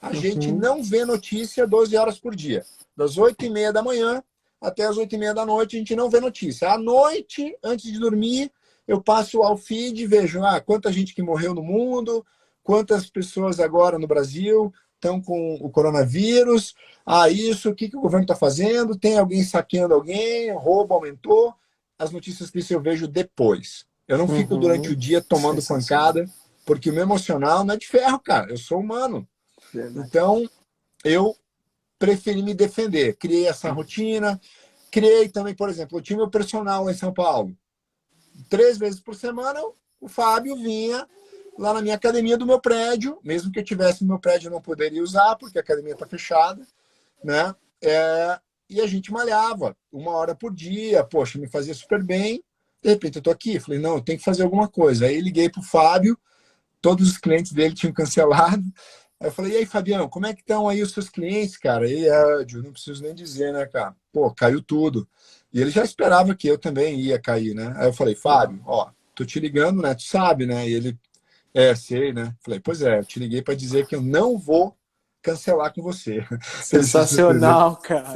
A gente não vê notícia 12 horas por dia. Das 8h30 da manhã até as 8h30 da noite, a gente não vê notícia. À noite, antes de dormir, eu passo ao feed e vejo quanta gente que morreu no mundo, quantas pessoas agora no Brasil estão com o coronavírus, isso, o que o governo está fazendo, tem alguém saqueando alguém, roubo aumentou. As notícias que eu vejo depois. Eu não fico durante o dia tomando pancada, porque o meu emocional não é de ferro, cara. Eu sou humano. Então, eu preferi me defender. Criei essa rotina. Criei também, por exemplo, eu tinha meu personal lá em São Paulo. 3 vezes por semana, o Fábio vinha lá na minha academia do meu prédio. Mesmo que eu tivesse no meu prédio, eu não poderia usar, porque a academia está fechada, né? E a gente malhava 1 hora por dia. Poxa, me fazia super bem. De repente, eu estou aqui. Falei, não, eu tenho que fazer alguma coisa. Aí liguei para o Fábio. Todos os clientes dele tinham cancelado. Aí eu falei, e aí, Fabião, como é que estão aí os seus clientes, cara? E eu não preciso nem dizer, né, cara? Pô, caiu tudo. E ele já esperava que eu também ia cair, né? Aí eu falei, Fábio, tô te ligando, né? Tu sabe, né? E ele, sei, né? Falei, pois é, eu te liguei para dizer que eu não vou cancelar com você. Sensacional, cara.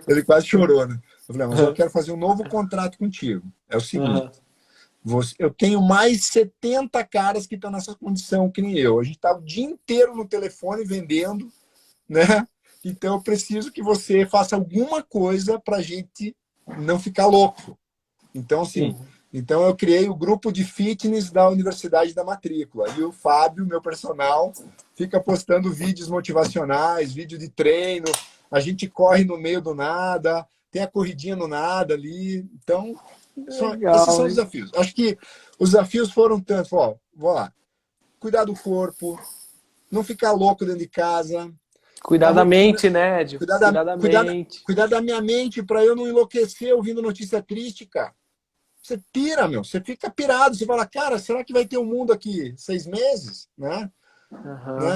Ele quase chorou, né? Eu falei, mas eu quero fazer um novo contrato contigo. É o seguinte, eu tenho mais 70 caras que estão nessa condição que nem eu. A gente está o dia inteiro no telefone vendendo, né? Então eu preciso que você faça alguma coisa para a gente não ficar louco. Então, assim, eu criei o grupo de fitness da Universidade da Matrícula. E o Fábio, meu personal, fica postando vídeos motivacionais, vídeo de treino. A gente corre no meio do nada, tem a corridinha no nada ali. Então, esses são os desafios. Acho que os desafios foram tanto, vou lá, cuidar do corpo, não ficar louco dentro de casa. Cuidar da mente, né, Ed? Cuidar da minha mente para eu não enlouquecer ouvindo notícia triste, cara. Você pira, meu. Você fica pirado. Você fala, cara, será que vai ter um mundo aqui 6 meses? Né?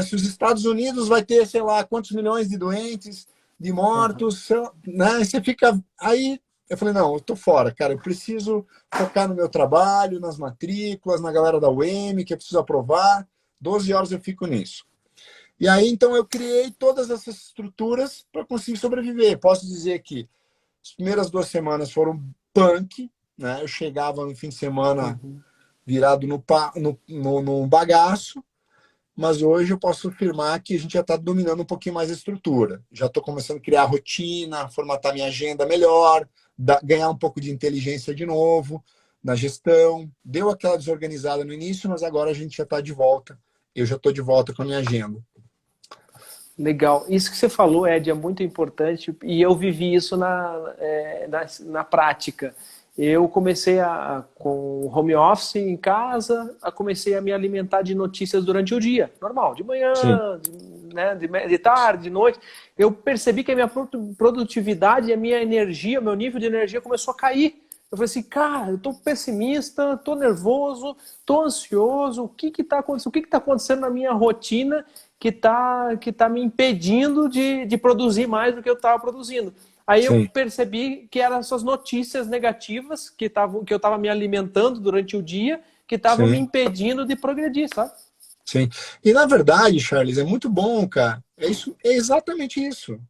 Se os Estados Unidos vai ter, sei lá, quantos milhões de doentes, de mortos, né? Você fica... Aí eu falei, não, eu tô fora, cara. Eu preciso focar no meu trabalho, nas matrículas, na galera da UEM, que eu preciso aprovar. 12 horas eu fico nisso. E aí, então, eu criei todas essas estruturas para conseguir sobreviver. Posso dizer que as primeiras 2 semanas foram punk, né? Eu chegava no fim de semana virado no bagaço, mas hoje eu posso afirmar que a gente já está dominando um pouquinho mais a estrutura. Já estou começando a criar rotina, formatar minha agenda melhor, ganhar um pouco de inteligência de novo na gestão. Deu aquela desorganizada no início, mas agora a gente já está de volta. Eu já estou de volta com a minha agenda. Legal. Isso que você falou, Ed, é muito importante e eu vivi isso na prática. Eu comecei com home office em casa, comecei a me alimentar de notícias durante o dia, normal, de manhã, de tarde, de noite. Eu percebi que a minha produtividade, a minha energia, o meu nível de energia começou a cair. Eu falei assim, cara, eu tô pessimista, tô nervoso, tô ansioso, o que tá acontecendo? O que tá acontecendo na minha rotina que tá me impedindo de produzir mais do que eu estava produzindo? Aí eu percebi que eram essas notícias negativas que eu estava me alimentando durante o dia, que estavam me impedindo de progredir, sabe? Sim. E na verdade, Charles, é muito bom, cara. É exatamente isso.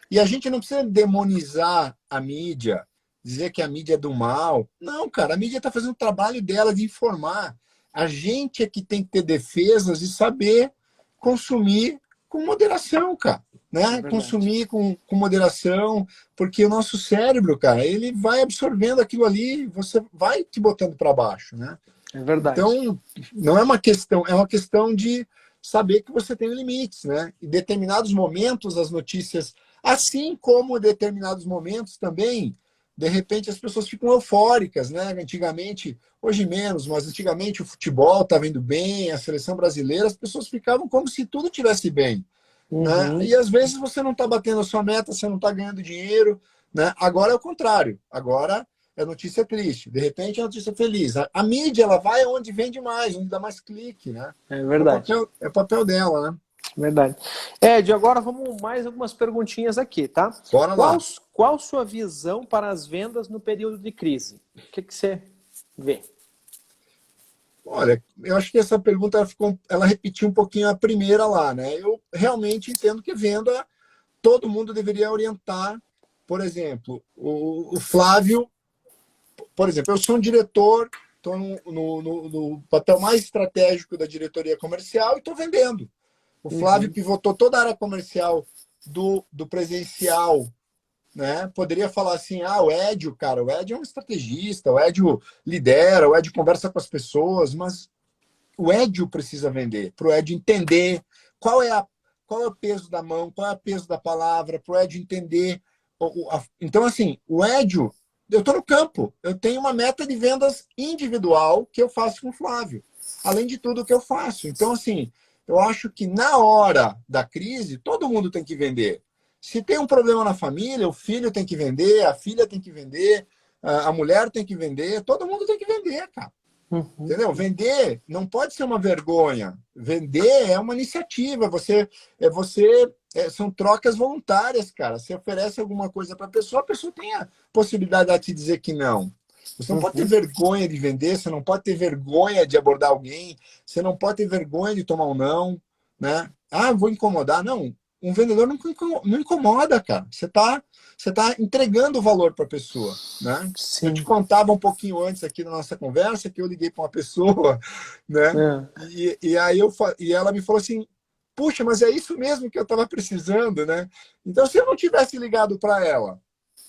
E a gente não precisa demonizar a mídia, dizer que a mídia é do mal. Não, cara, a mídia está fazendo o trabalho dela de informar. A gente é que tem que ter defesas e saber consumir com moderação, cara. Né? Consumir com moderação, porque o nosso cérebro, cara, ele vai absorvendo aquilo ali, você vai te botando para baixo, né? É verdade. Então, não é uma questão, é uma questão de saber que você tem limites, né? Em determinados momentos, as notícias, assim como em determinados momentos também, de repente as pessoas ficam eufóricas, né? Antigamente, hoje menos, mas antigamente o futebol estava indo bem, a seleção brasileira, as pessoas ficavam como se tudo tivesse bem. né? Uhum. E às vezes você não está batendo a sua meta, você não está ganhando dinheiro, né? Agora é o contrário. Agora é notícia triste. De repente é notícia feliz. A mídia ela vai onde vende mais, onde dá mais clique, né? É verdade. É o papel dela, né? Verdade. Ed, agora vamos mais algumas perguntinhas aqui, tá? Bora Qual, lá. qual sua visão para as vendas no período de crise? O que você vê? Olha, eu acho que essa pergunta ela repetiu um pouquinho a primeira lá, né? Eu realmente entendo que venda todo mundo deveria orientar. Por exemplo, o Flávio, por exemplo, eu sou um diretor, estou no papel mais estratégico da diretoria comercial e estou vendendo. O Flávio Uhum. pivotou toda a área comercial do presencial, né? Poderia falar assim, o Edio, cara, o Edio é um estrategista, o Edio lidera, o Edio conversa com as pessoas, mas o Edio precisa vender, para o Edio entender qual é o peso da mão, qual é o peso da palavra, para o Edio entender. Então, assim, o Edio, eu estou no campo, eu tenho uma meta de vendas individual que eu faço com o Flávio, além de tudo que eu faço. Então, assim, eu acho que na hora da crise, todo mundo tem que vender. Se tem um problema na família, o filho tem que vender, a filha tem que vender, a mulher tem que vender, todo mundo tem que vender, cara. Uhum. Entendeu? Vender não pode ser uma vergonha. Vender é uma iniciativa. São trocas voluntárias, cara. Você oferece alguma coisa para a pessoa tem a possibilidade de te dizer que não. Você não pode ter Uhum. vergonha de vender, você não pode ter vergonha de abordar alguém, você não pode ter vergonha de tomar um não, né? Vou incomodar. Não, um vendedor não incomoda, cara. Você tá entregando o valor para a pessoa, né? Eu te Sim. contava um pouquinho antes aqui na nossa conversa que eu liguei para uma pessoa, né? É, E ela me falou assim: puxa, mas é isso mesmo que eu estava precisando, né? Então, se eu não tivesse ligado para ela,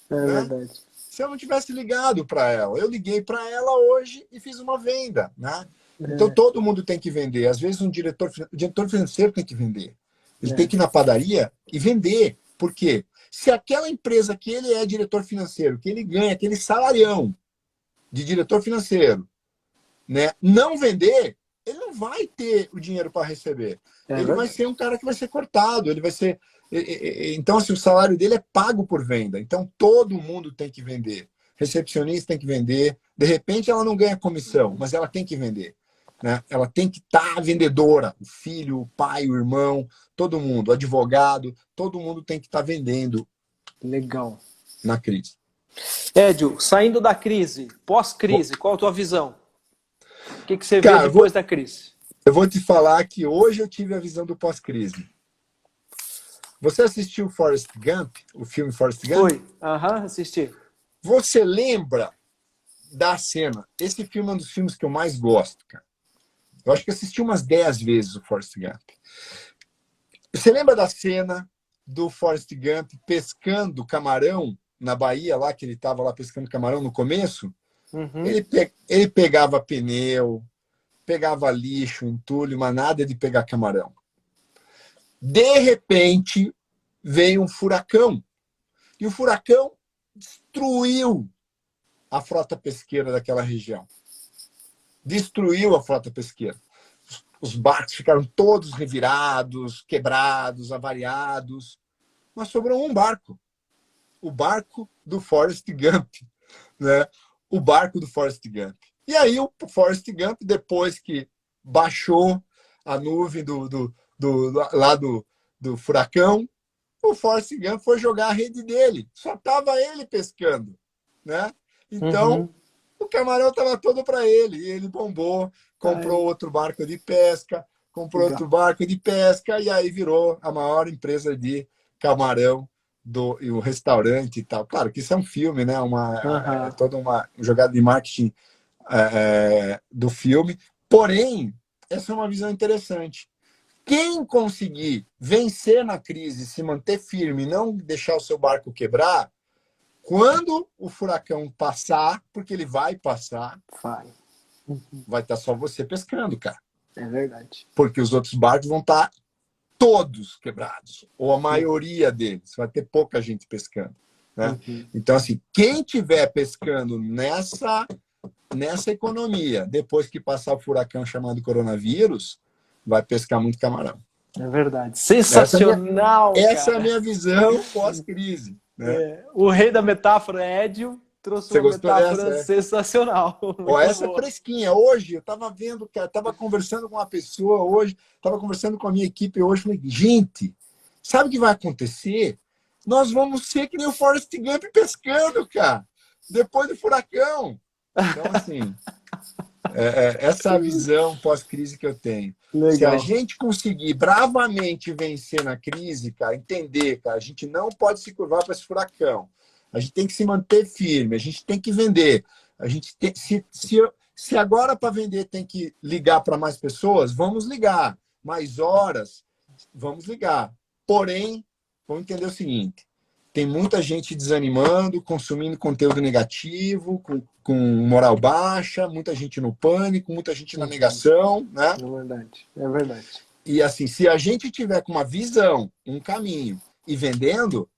é né? verdade. Se eu não tivesse ligado para ela, eu liguei para ela hoje e fiz uma venda, né? Então, É, todo mundo tem que vender. Às vezes, o diretor financeiro tem que vender. Ele tem é. que ir na padaria e vender. Por quê? Se aquela empresa que ele é diretor financeiro, que ele ganha aquele salarião de diretor financeiro, né, não vender, ele não vai ter o dinheiro para receber. É Ele vai verdade. ser um cara que vai ser cortado, ele vai ser. Então, assim, o salário dele é pago por venda. Então, todo mundo tem que vender. Recepcionista tem que vender. De repente, ela não ganha comissão, mas ela tem que vender. Né? Ela tem que estar vendedora. O filho, o pai, o irmão, todo mundo, o advogado, todo mundo tem que estar vendendo Legal. na crise. Edio, saindo da crise, pós-crise, qual a tua visão? O que você vê Cara, depois da crise? eu vou te falar que hoje eu tive a visão do pós-crise. Você assistiu Forrest Gump, o filme Forrest Gump? Foi. Aham, assisti. Você lembra da cena? Esse filme é um dos filmes que eu mais gosto, cara. Eu acho que assisti umas 10 vezes o Forrest Gump. Você lembra da cena do Forrest Gump pescando camarão na Bahia, lá que ele estava lá pescando camarão no começo? Uhum. Ele pegava pneu, pegava lixo, entulho, mas nada de pegar camarão. De repente, veio um furacão. E o furacão destruiu a frota pesqueira daquela região. Destruiu a frota pesqueira. Os barcos ficaram todos revirados, quebrados, avariados. Mas sobrou um barco. O barco do Forrest Gump. Né? O barco do Forrest Gump. E aí o Forrest Gump, depois que baixou a nuvem lá do furacão, o Forrest Gump foi jogar a rede dele. Só estava ele pescando. Né? Então, Uhum. o camarão estava todo para ele. E ele bombou, Ai, comprou outro barco de pesca, comprou outro legal. barco de pesca, e aí virou a maior empresa de camarão e o restaurante e tal. Claro que isso é um filme, né? É Aham. toda uma jogada de marketing do filme. Porém, essa é uma visão interessante. Quem conseguir vencer na crise, se manter firme, e não deixar o seu barco quebrar, quando o furacão passar, porque ele vai passar, Vai. vai estar só você pescando, cara. É verdade. Porque os outros barcos vão estar todos quebrados, ou a maioria deles. Vai ter pouca gente pescando. Né? Uhum. Então, assim, quem tiver pescando nessa economia, depois que passar o furacão chamado coronavírus, vai pescar muito camarão. É verdade. Essa é a minha, Sensacional, essa é a cara. minha visão pós-crise, né? É, o rei da metáfora, Edio, trouxe Você uma gostou metáfora dessa? sensacional. Ó, Muito essa é boa. fresquinha. Hoje, eu estava vendo, cara, estava conversando com uma pessoa hoje, estava conversando com a minha equipe hoje, falei, gente, sabe o que vai acontecer? Nós vamos ser que nem o Forrest Gump pescando, cara, depois do furacão. Então, assim, essa é a visão pós-crise que eu tenho. Se a Legal. gente conseguir bravamente vencer na crise, cara, entender, cara, a gente não pode se curvar para esse furacão. A gente tem que se manter firme, a gente tem que vender. A gente tem, se agora para vender tem que ligar para mais pessoas, vamos ligar. Mais horas, vamos ligar. Porém, vamos entender o seguinte: tem muita gente desanimando, consumindo conteúdo negativo, com moral baixa, muita gente no pânico, muita gente na Uhum. negação, né? É verdade. É verdade. E assim, se a gente tiver com uma visão, um caminho e vendendo,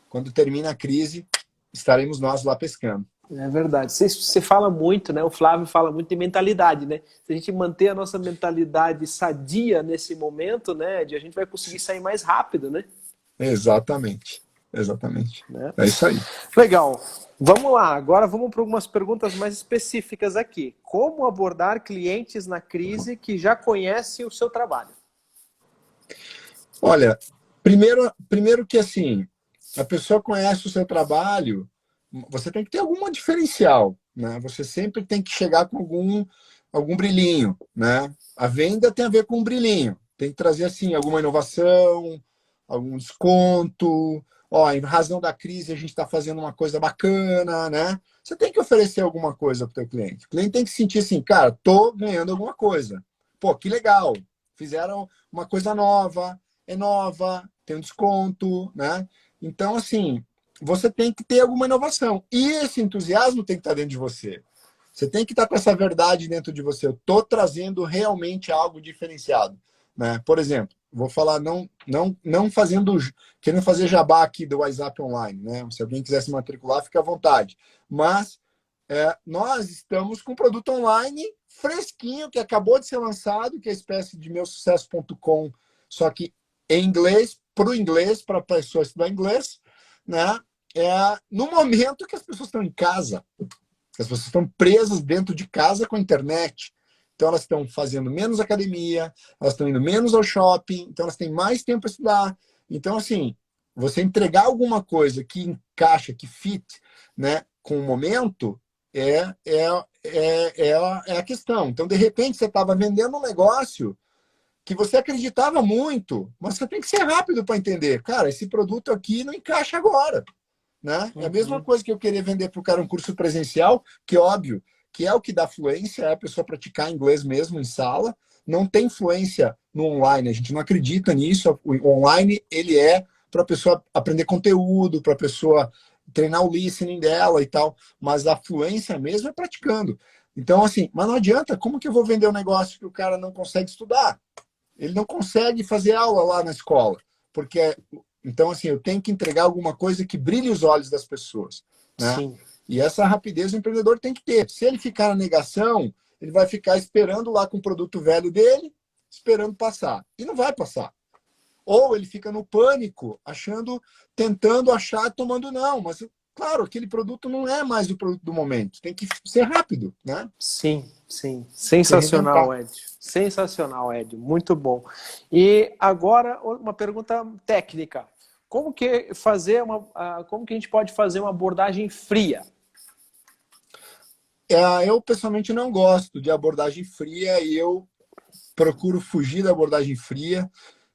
quando termina a crise, estaremos nós lá pescando. É verdade. Você fala muito, né? O Flávio fala muito de mentalidade, né? Se a gente manter a nossa mentalidade sadia nesse momento, né, Ed, a gente vai conseguir sair mais rápido, né? Exatamente. Exatamente. Né? É isso aí. Legal. Vamos lá. Agora vamos para algumas perguntas mais específicas aqui. Como abordar clientes na crise que já conhecem o seu trabalho? Olha, primeiro que assim, a pessoa conhece o seu trabalho, você tem que ter algum diferencial, né? Você sempre tem que chegar com algum brilhinho, né? A venda tem a ver com um brilhinho. Tem que trazer assim alguma inovação, algum desconto. Ó, em razão da crise a gente está fazendo uma coisa bacana, né? Você tem que oferecer alguma coisa para o teu cliente. O cliente tem que sentir assim, cara, tô ganhando alguma coisa. Pô, que legal. Fizeram uma coisa nova, é nova, tem um desconto, né? Então, assim, você tem que ter alguma inovação. E esse entusiasmo tem que estar dentro de você. Você tem que estar com essa verdade dentro de você. Eu estou trazendo realmente algo diferenciado, né? Por exemplo, vou falar não fazendo, querendo fazer jabá aqui do WhatsApp Online, né? Se alguém quiser se matricular, fica à vontade. Mas nós estamos com um produto online fresquinho que acabou de ser lançado, que é a espécie de meusucesso.com, só que em inglês, para a pessoa estudar inglês, né? No momento que as pessoas estão em casa, as pessoas estão presas dentro de casa com a internet. Então, elas estão fazendo menos academia, elas estão indo menos ao shopping, então elas têm mais tempo para estudar. Então, assim, você entregar alguma coisa que encaixa, que fit, né, com o momento, é a questão. Então, de repente, você estava vendendo um negócio que você acreditava muito, mas você tem que ser rápido para entender. Cara, esse produto aqui não encaixa agora. Né? É a mesma Uhum. coisa que eu querer vender para o cara um curso presencial, que óbvio, que é o que dá fluência, é a pessoa praticar inglês mesmo em sala, não tem fluência no online, a gente não acredita nisso, o online ele é para a pessoa aprender conteúdo, para a pessoa treinar o listening dela e tal, mas a fluência mesmo é praticando. Então, assim, mas não adianta, como que eu vou vender um negócio que o cara não consegue estudar? Ele não consegue fazer aula lá na escola, porque então assim eu tenho que entregar alguma coisa que brilhe os olhos das pessoas, né? Sim. E essa rapidez o empreendedor tem que ter. Se ele ficar na negação, ele vai ficar esperando lá com o produto velho dele, esperando passar e não vai passar. Ou ele fica no pânico, achando, tentando achar, tomando não, mas claro, aquele produto não é mais o produto do momento. Tem que ser rápido, né? Sim, sim. Se reinventar. Sensacional, Ed. Sensacional, Ed. Muito bom. E agora uma pergunta técnica. Como que a gente pode fazer uma abordagem fria? Eu pessoalmente não gosto de abordagem fria e eu procuro fugir da abordagem fria,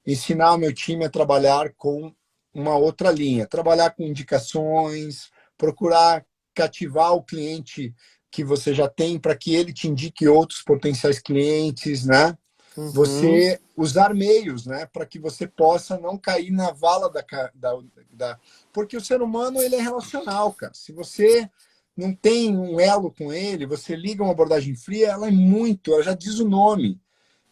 ensinar o meu time a trabalhar com uma outra linha, trabalhar com indicações, procurar cativar o cliente que você já tem para que ele te indique outros potenciais clientes, né? Uhum. Você usar meios, né, para que você possa não cair na vala da... Porque o ser humano ele é relacional, cara. Se você não tem um elo com ele, você liga uma abordagem fria, ela já diz o nome,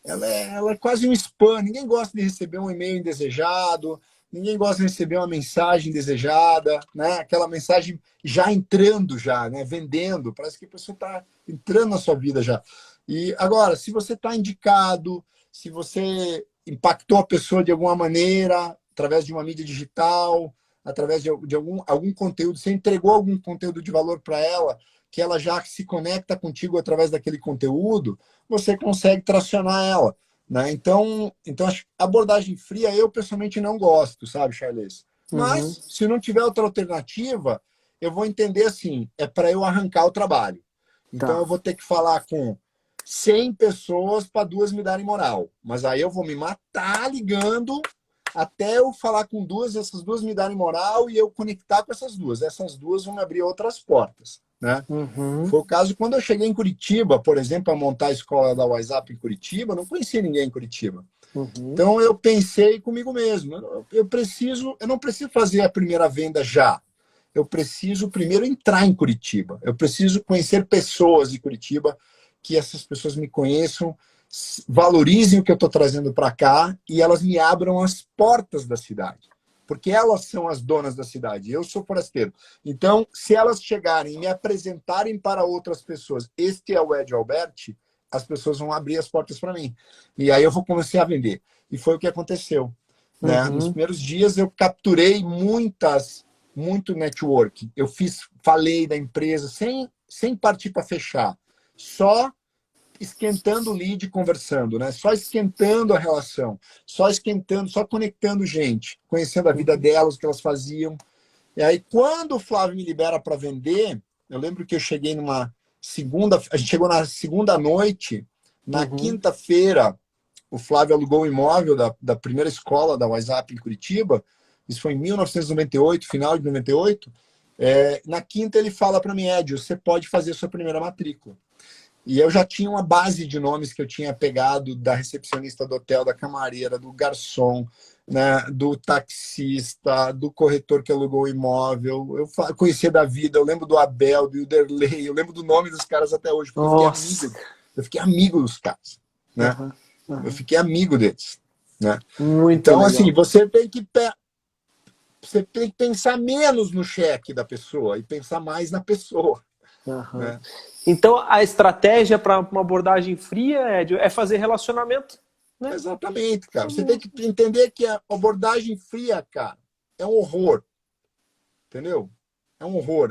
ela é quase um spam. Ninguém gosta de receber um e-mail indesejado, ninguém gosta de receber uma mensagem indesejada, né? Aquela mensagem já entrando, já, né? Vendendo. Parece que a pessoa está entrando na sua vida já. E agora, se você está indicado, se você impactou a pessoa de alguma maneira, através de uma mídia digital, através de algum conteúdo, você entregou algum conteúdo de valor para ela, que ela já se conecta contigo através daquele conteúdo, você consegue tracionar ela. Né? Então, abordagem fria eu pessoalmente não gosto, sabe, Charles? Uhum. Mas, se não tiver outra alternativa, eu vou entender assim, é para eu arrancar o trabalho. Então, Tá. eu vou ter que falar com 100 pessoas para 2 me darem moral. Mas aí eu vou me matar ligando até eu falar com 2, essas 2 me darem moral e eu conectar com essas 2. Essas 2 vão me abrir outras portas. Né? Uhum. Foi o caso quando eu cheguei em Curitiba, por exemplo, a montar a escola da WhatsApp em Curitiba, eu não conhecia ninguém em Curitiba. Uhum. Então eu pensei comigo mesmo, eu não preciso fazer a primeira venda já. Eu preciso primeiro entrar em Curitiba. Eu preciso conhecer pessoas de Curitiba, que essas pessoas me conheçam, valorizem o que eu estou trazendo para cá e elas me abram as portas da cidade. Porque elas são as donas da cidade. Eu sou forasteiro. Então, se elas chegarem e me apresentarem para outras pessoas, este é o Ed Alberti, as pessoas vão abrir as portas para mim. E aí eu vou começar a vender. E foi o que aconteceu. Né? Nos Uhum. primeiros dias eu capturei muito network. Eu falei da empresa sem partir para fechar. Só esquentando o lead, conversando, né? Só esquentando a relação, só esquentando, só conectando gente, conhecendo a vida delas, o que elas faziam. E aí, quando o Flávio me libera para vender, eu lembro que eu cheguei numa segunda, a gente chegou na segunda noite, na Uhum. quinta-feira, o Flávio alugou o imóvel da primeira escola da WhatsApp em Curitiba, isso foi em 1998, final de 98. Na quinta ele fala para mim, Ed, você pode fazer a sua primeira matrícula. E eu já tinha uma base de nomes que eu tinha pegado da recepcionista do hotel, da camareira, do garçom, né, do taxista, do corretor que alugou o imóvel. Eu conhecia da vida, eu lembro do Abel, do Ilderley, eu lembro do nome dos caras até hoje, porque Nossa. eu fiquei amigo dos caras, né? Uhum. Eu Uhum. fiquei amigo deles, né? Muito Então, assim, legal. você tem que pensar menos no cheque da pessoa e pensar mais na pessoa, Uhum. né? Então, a estratégia para uma abordagem fria, Ed, é fazer relacionamento, né? Exatamente, cara. Só Você tem mesmo. que entender que a abordagem fria, cara, é um horror. Entendeu? É um horror.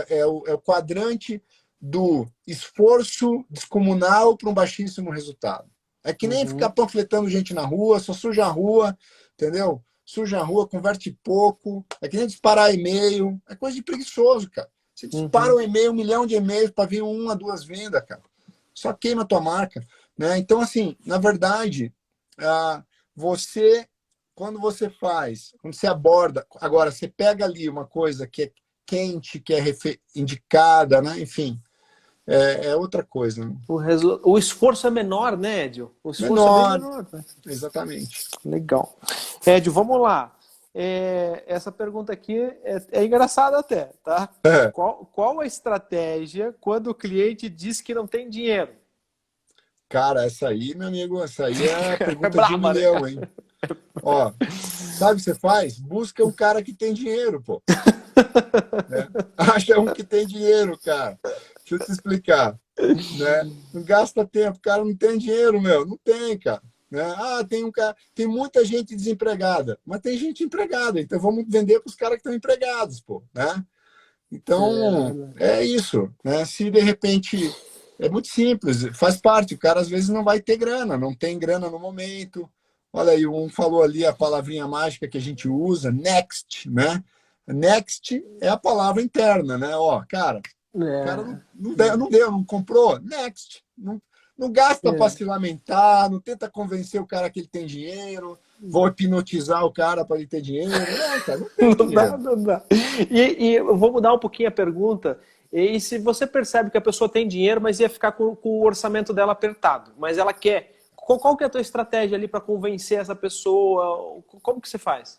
É o quadrante do esforço descomunal para um baixíssimo resultado. É que nem ficar Uhum. panfletando gente na rua, só suja a rua, entendeu? Suja a rua, converte pouco. É que nem disparar e-mail. É coisa de preguiçoso, cara. Você dispara Uhum. um e-mail, 1 milhão de e-mails para vir 1 a 2 vendas, cara. Só queima a tua marca. Né? Então, assim, na verdade, você quando você faz, quando você aborda, agora você pega ali uma coisa que é quente, que é indicada, né? Enfim, é outra coisa. Né? O esforço é menor, né, Edio? O esforço é bem Menor, menor. Né? exatamente. Legal. Edio, vamos lá. Essa pergunta aqui é engraçada até, tá? É, Qual a estratégia quando o cliente diz que não tem dinheiro? cara, essa aí, meu amigo, essa aí é a É pergunta de um braba, né? milhão, hein? Ó, sabe o que você faz? Busca um cara que tem dinheiro, pô. Né? Acha um que tem dinheiro, cara. Deixa eu te explicar. Né? Não gasta tempo, o cara não tem dinheiro, meu, não tem, cara. Né? Tem um cara, tem muita gente desempregada, mas tem gente empregada, então vamos vender para os caras que estão empregados, pô, né? Então, Verdade. é isso, né? Se de repente é muito simples, faz parte, o cara às vezes não vai ter grana, não tem grana no momento. Olha aí, um falou ali a palavrinha mágica que a gente usa, next, né? Next é a palavra interna, né? Ó, cara, o cara É, não comprou, next. Não gasta para é. se lamentar, não tenta convencer o cara que ele tem dinheiro, vou hipnotizar o cara para ele ter dinheiro. Não, cara, não tem Não dá, dinheiro. não dá. E eu vou mudar um pouquinho a pergunta. E se você percebe que a pessoa tem dinheiro, mas ia ficar com o orçamento dela apertado, mas ela quer, qual que é a tua estratégia ali para convencer essa pessoa? Como que você faz?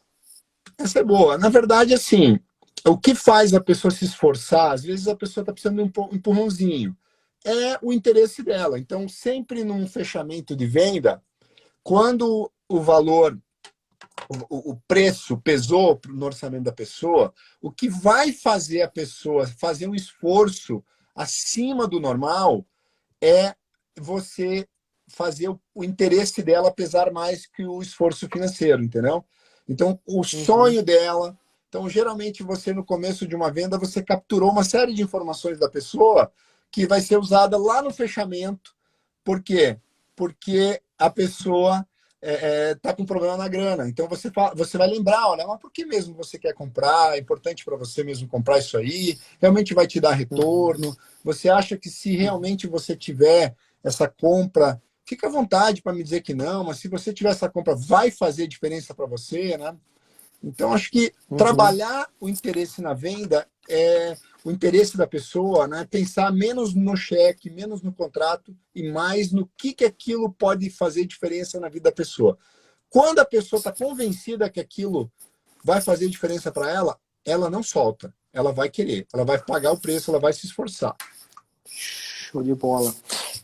Essa é boa. Na verdade, assim, o que faz a pessoa se esforçar, às vezes a pessoa está precisando de um empurrãozinho, é o interesse dela. Então, sempre num fechamento de venda, quando o valor, o preço pesou no orçamento da pessoa, o que vai fazer a pessoa fazer um esforço acima do normal é você fazer o interesse dela pesar mais que o esforço financeiro, entendeu? Então, o sonho dela... Então, geralmente, você, no começo de uma venda, você capturou uma série de informações da pessoa que vai ser usada lá no fechamento. Por quê? Porque a pessoa está com problema na grana. Então, você vai lembrar, olha, mas por que mesmo você quer comprar? É importante para você mesmo comprar isso aí? Realmente vai te dar retorno? Você acha que se realmente você tiver essa compra, fica à vontade para me dizer que não, mas se você tiver essa compra, vai fazer diferença para você, né? Então, acho que trabalhar o interesse na venda é o interesse da pessoa, né? Pensar menos no cheque, menos no contrato e mais no que aquilo pode fazer diferença na vida da pessoa. Quando a pessoa está convencida que aquilo vai fazer diferença para ela, ela não solta. Ela vai querer, ela vai pagar o preço, ela vai se esforçar. Show de bola.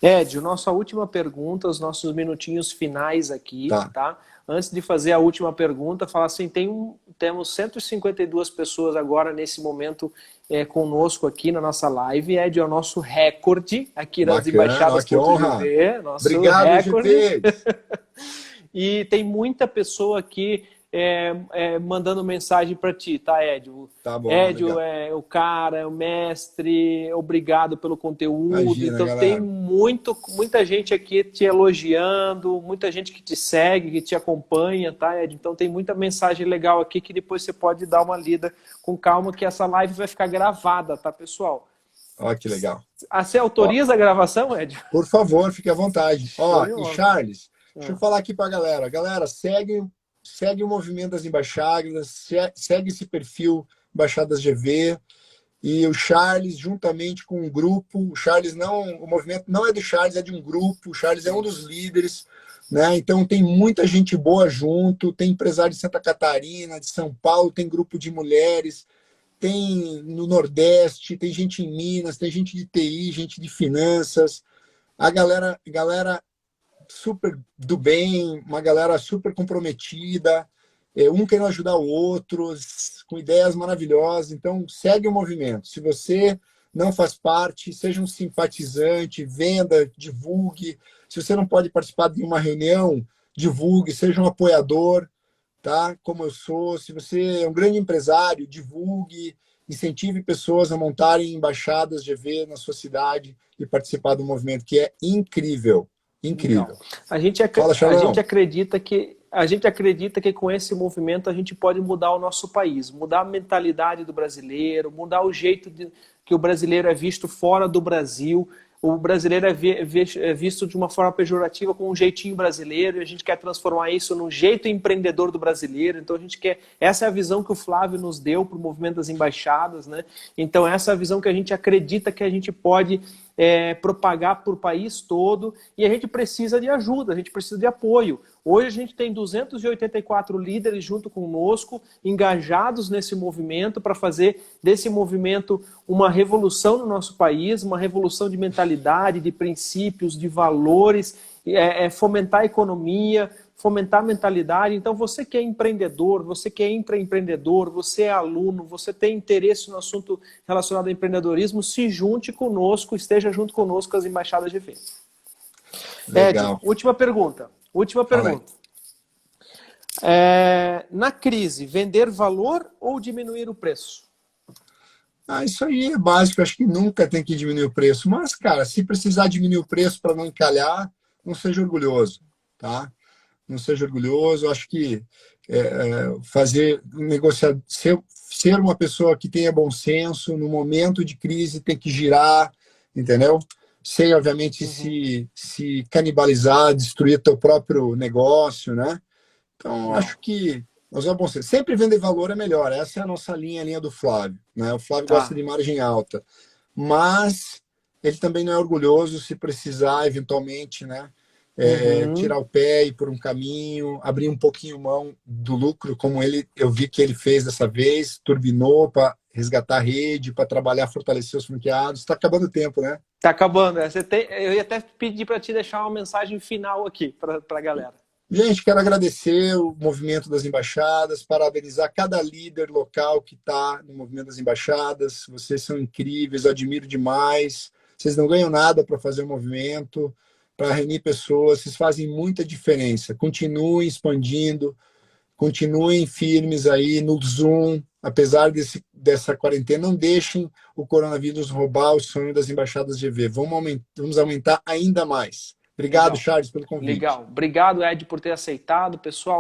Ed, nossa última pergunta, os nossos minutinhos finais aqui, tá? Antes de fazer a última pergunta, falar assim, temos 152 pessoas agora nesse momento conosco aqui na nossa live. Ed, é o nosso recorde aqui nas embaixadas.gv, nosso Obrigado, recorde. GP. E tem muita pessoa aqui mandando mensagem para ti, tá, Edio? Tá bom, Edio é o cara, é o mestre, obrigado pelo conteúdo. Imagina, então galera. tem muita gente aqui te elogiando, muita gente que te segue, que te acompanha, tá, Edio? Então tem muita mensagem legal aqui que depois você pode dar uma lida com calma, que essa live vai ficar gravada, tá, pessoal? Ó, que legal. Você autoriza a gravação, Edio? Por favor, fique à vontade. Ó, e Charles, deixa eu falar aqui para a galera. Galera, segue o movimento das embaixadas, segue esse perfil Embaixadas GV, e o Charles, juntamente com um grupo, o movimento não é do Charles, é de um grupo, o Charles é um dos líderes, né? Então tem muita gente boa junto, tem empresário de Santa Catarina, de São Paulo, tem grupo de mulheres, tem no Nordeste, tem gente em Minas, tem gente de TI, gente de finanças, a galera super do bem, uma galera super comprometida, um querendo ajudar o outro, com ideias maravilhosas. Então, segue o movimento. Se você não faz parte, seja um simpatizante, venda, divulgue. Se você não pode participar de uma reunião, divulgue, seja um apoiador, tá? Como eu sou. Se você é um grande empresário, divulgue, incentive pessoas a montarem embaixadas GV na sua cidade e participar do movimento, que é incrível. Incrível. A gente acredita que com esse movimento a gente pode mudar o nosso país, mudar a mentalidade do brasileiro, mudar o jeito que o brasileiro é visto fora do Brasil. O brasileiro é visto de uma forma pejorativa, com um jeitinho brasileiro, e a gente quer transformar isso num jeito empreendedor do brasileiro. Então essa é a visão que o Flávio nos deu para o movimento das embaixadas, né? Então essa é a visão que a gente acredita que a gente pode propagar para o país todo, e a gente precisa de ajuda, a gente precisa de apoio. Hoje a gente tem 284 líderes junto conosco, engajados nesse movimento, para fazer desse movimento uma revolução no nosso país, uma revolução de mentalidade, de princípios, de valores, fomentar a economia, fomentar a mentalidade. Então, você que é empreendedor, você que é intraempreendedor, você é aluno, você tem interesse no assunto relacionado ao empreendedorismo, se junte conosco, esteja junto conosco às embaixadas de GV. Legal. Ed, última pergunta. Na crise, vender valor ou diminuir o preço? Isso aí é básico, acho que nunca tem que diminuir o preço. Mas, cara, se precisar diminuir o preço para não encalhar, não seja orgulhoso, tá? Não seja orgulhoso. Acho que fazer negociar, ser uma pessoa que tenha bom senso, no momento de crise tem que girar, entendeu? Sem, obviamente, se canibalizar, destruir teu próprio negócio, né? Então, acho que usar bom senso. Sempre vender valor é melhor. Essa é a nossa linha, a linha do Flávio, né? O Flávio gosta de margem alta, mas ele também não é orgulhoso se precisar, eventualmente, né? Tirar o pé, ir por um caminho, abrir um pouquinho mão do lucro, como eu vi que ele fez dessa vez, turbinou para resgatar a rede, para trabalhar, fortalecer os franqueados. Está acabando o tempo, né? Está acabando. Eu ia até pedir para te deixar uma mensagem final aqui para a galera. Gente, quero agradecer o movimento das embaixadas, parabenizar cada líder local que está no movimento das embaixadas. Vocês são incríveis, eu admiro demais. Vocês não ganham nada para fazer o movimento. para reunir pessoas, vocês fazem muita diferença. Continuem expandindo, continuem firmes aí no Zoom, apesar dessa quarentena, não deixem o coronavírus roubar o sonho das embaixadas GV. Vamos aumentar ainda mais. Obrigado, Legal. Charles, pelo convite. Legal. Obrigado, Ed, por ter aceitado. Pessoal,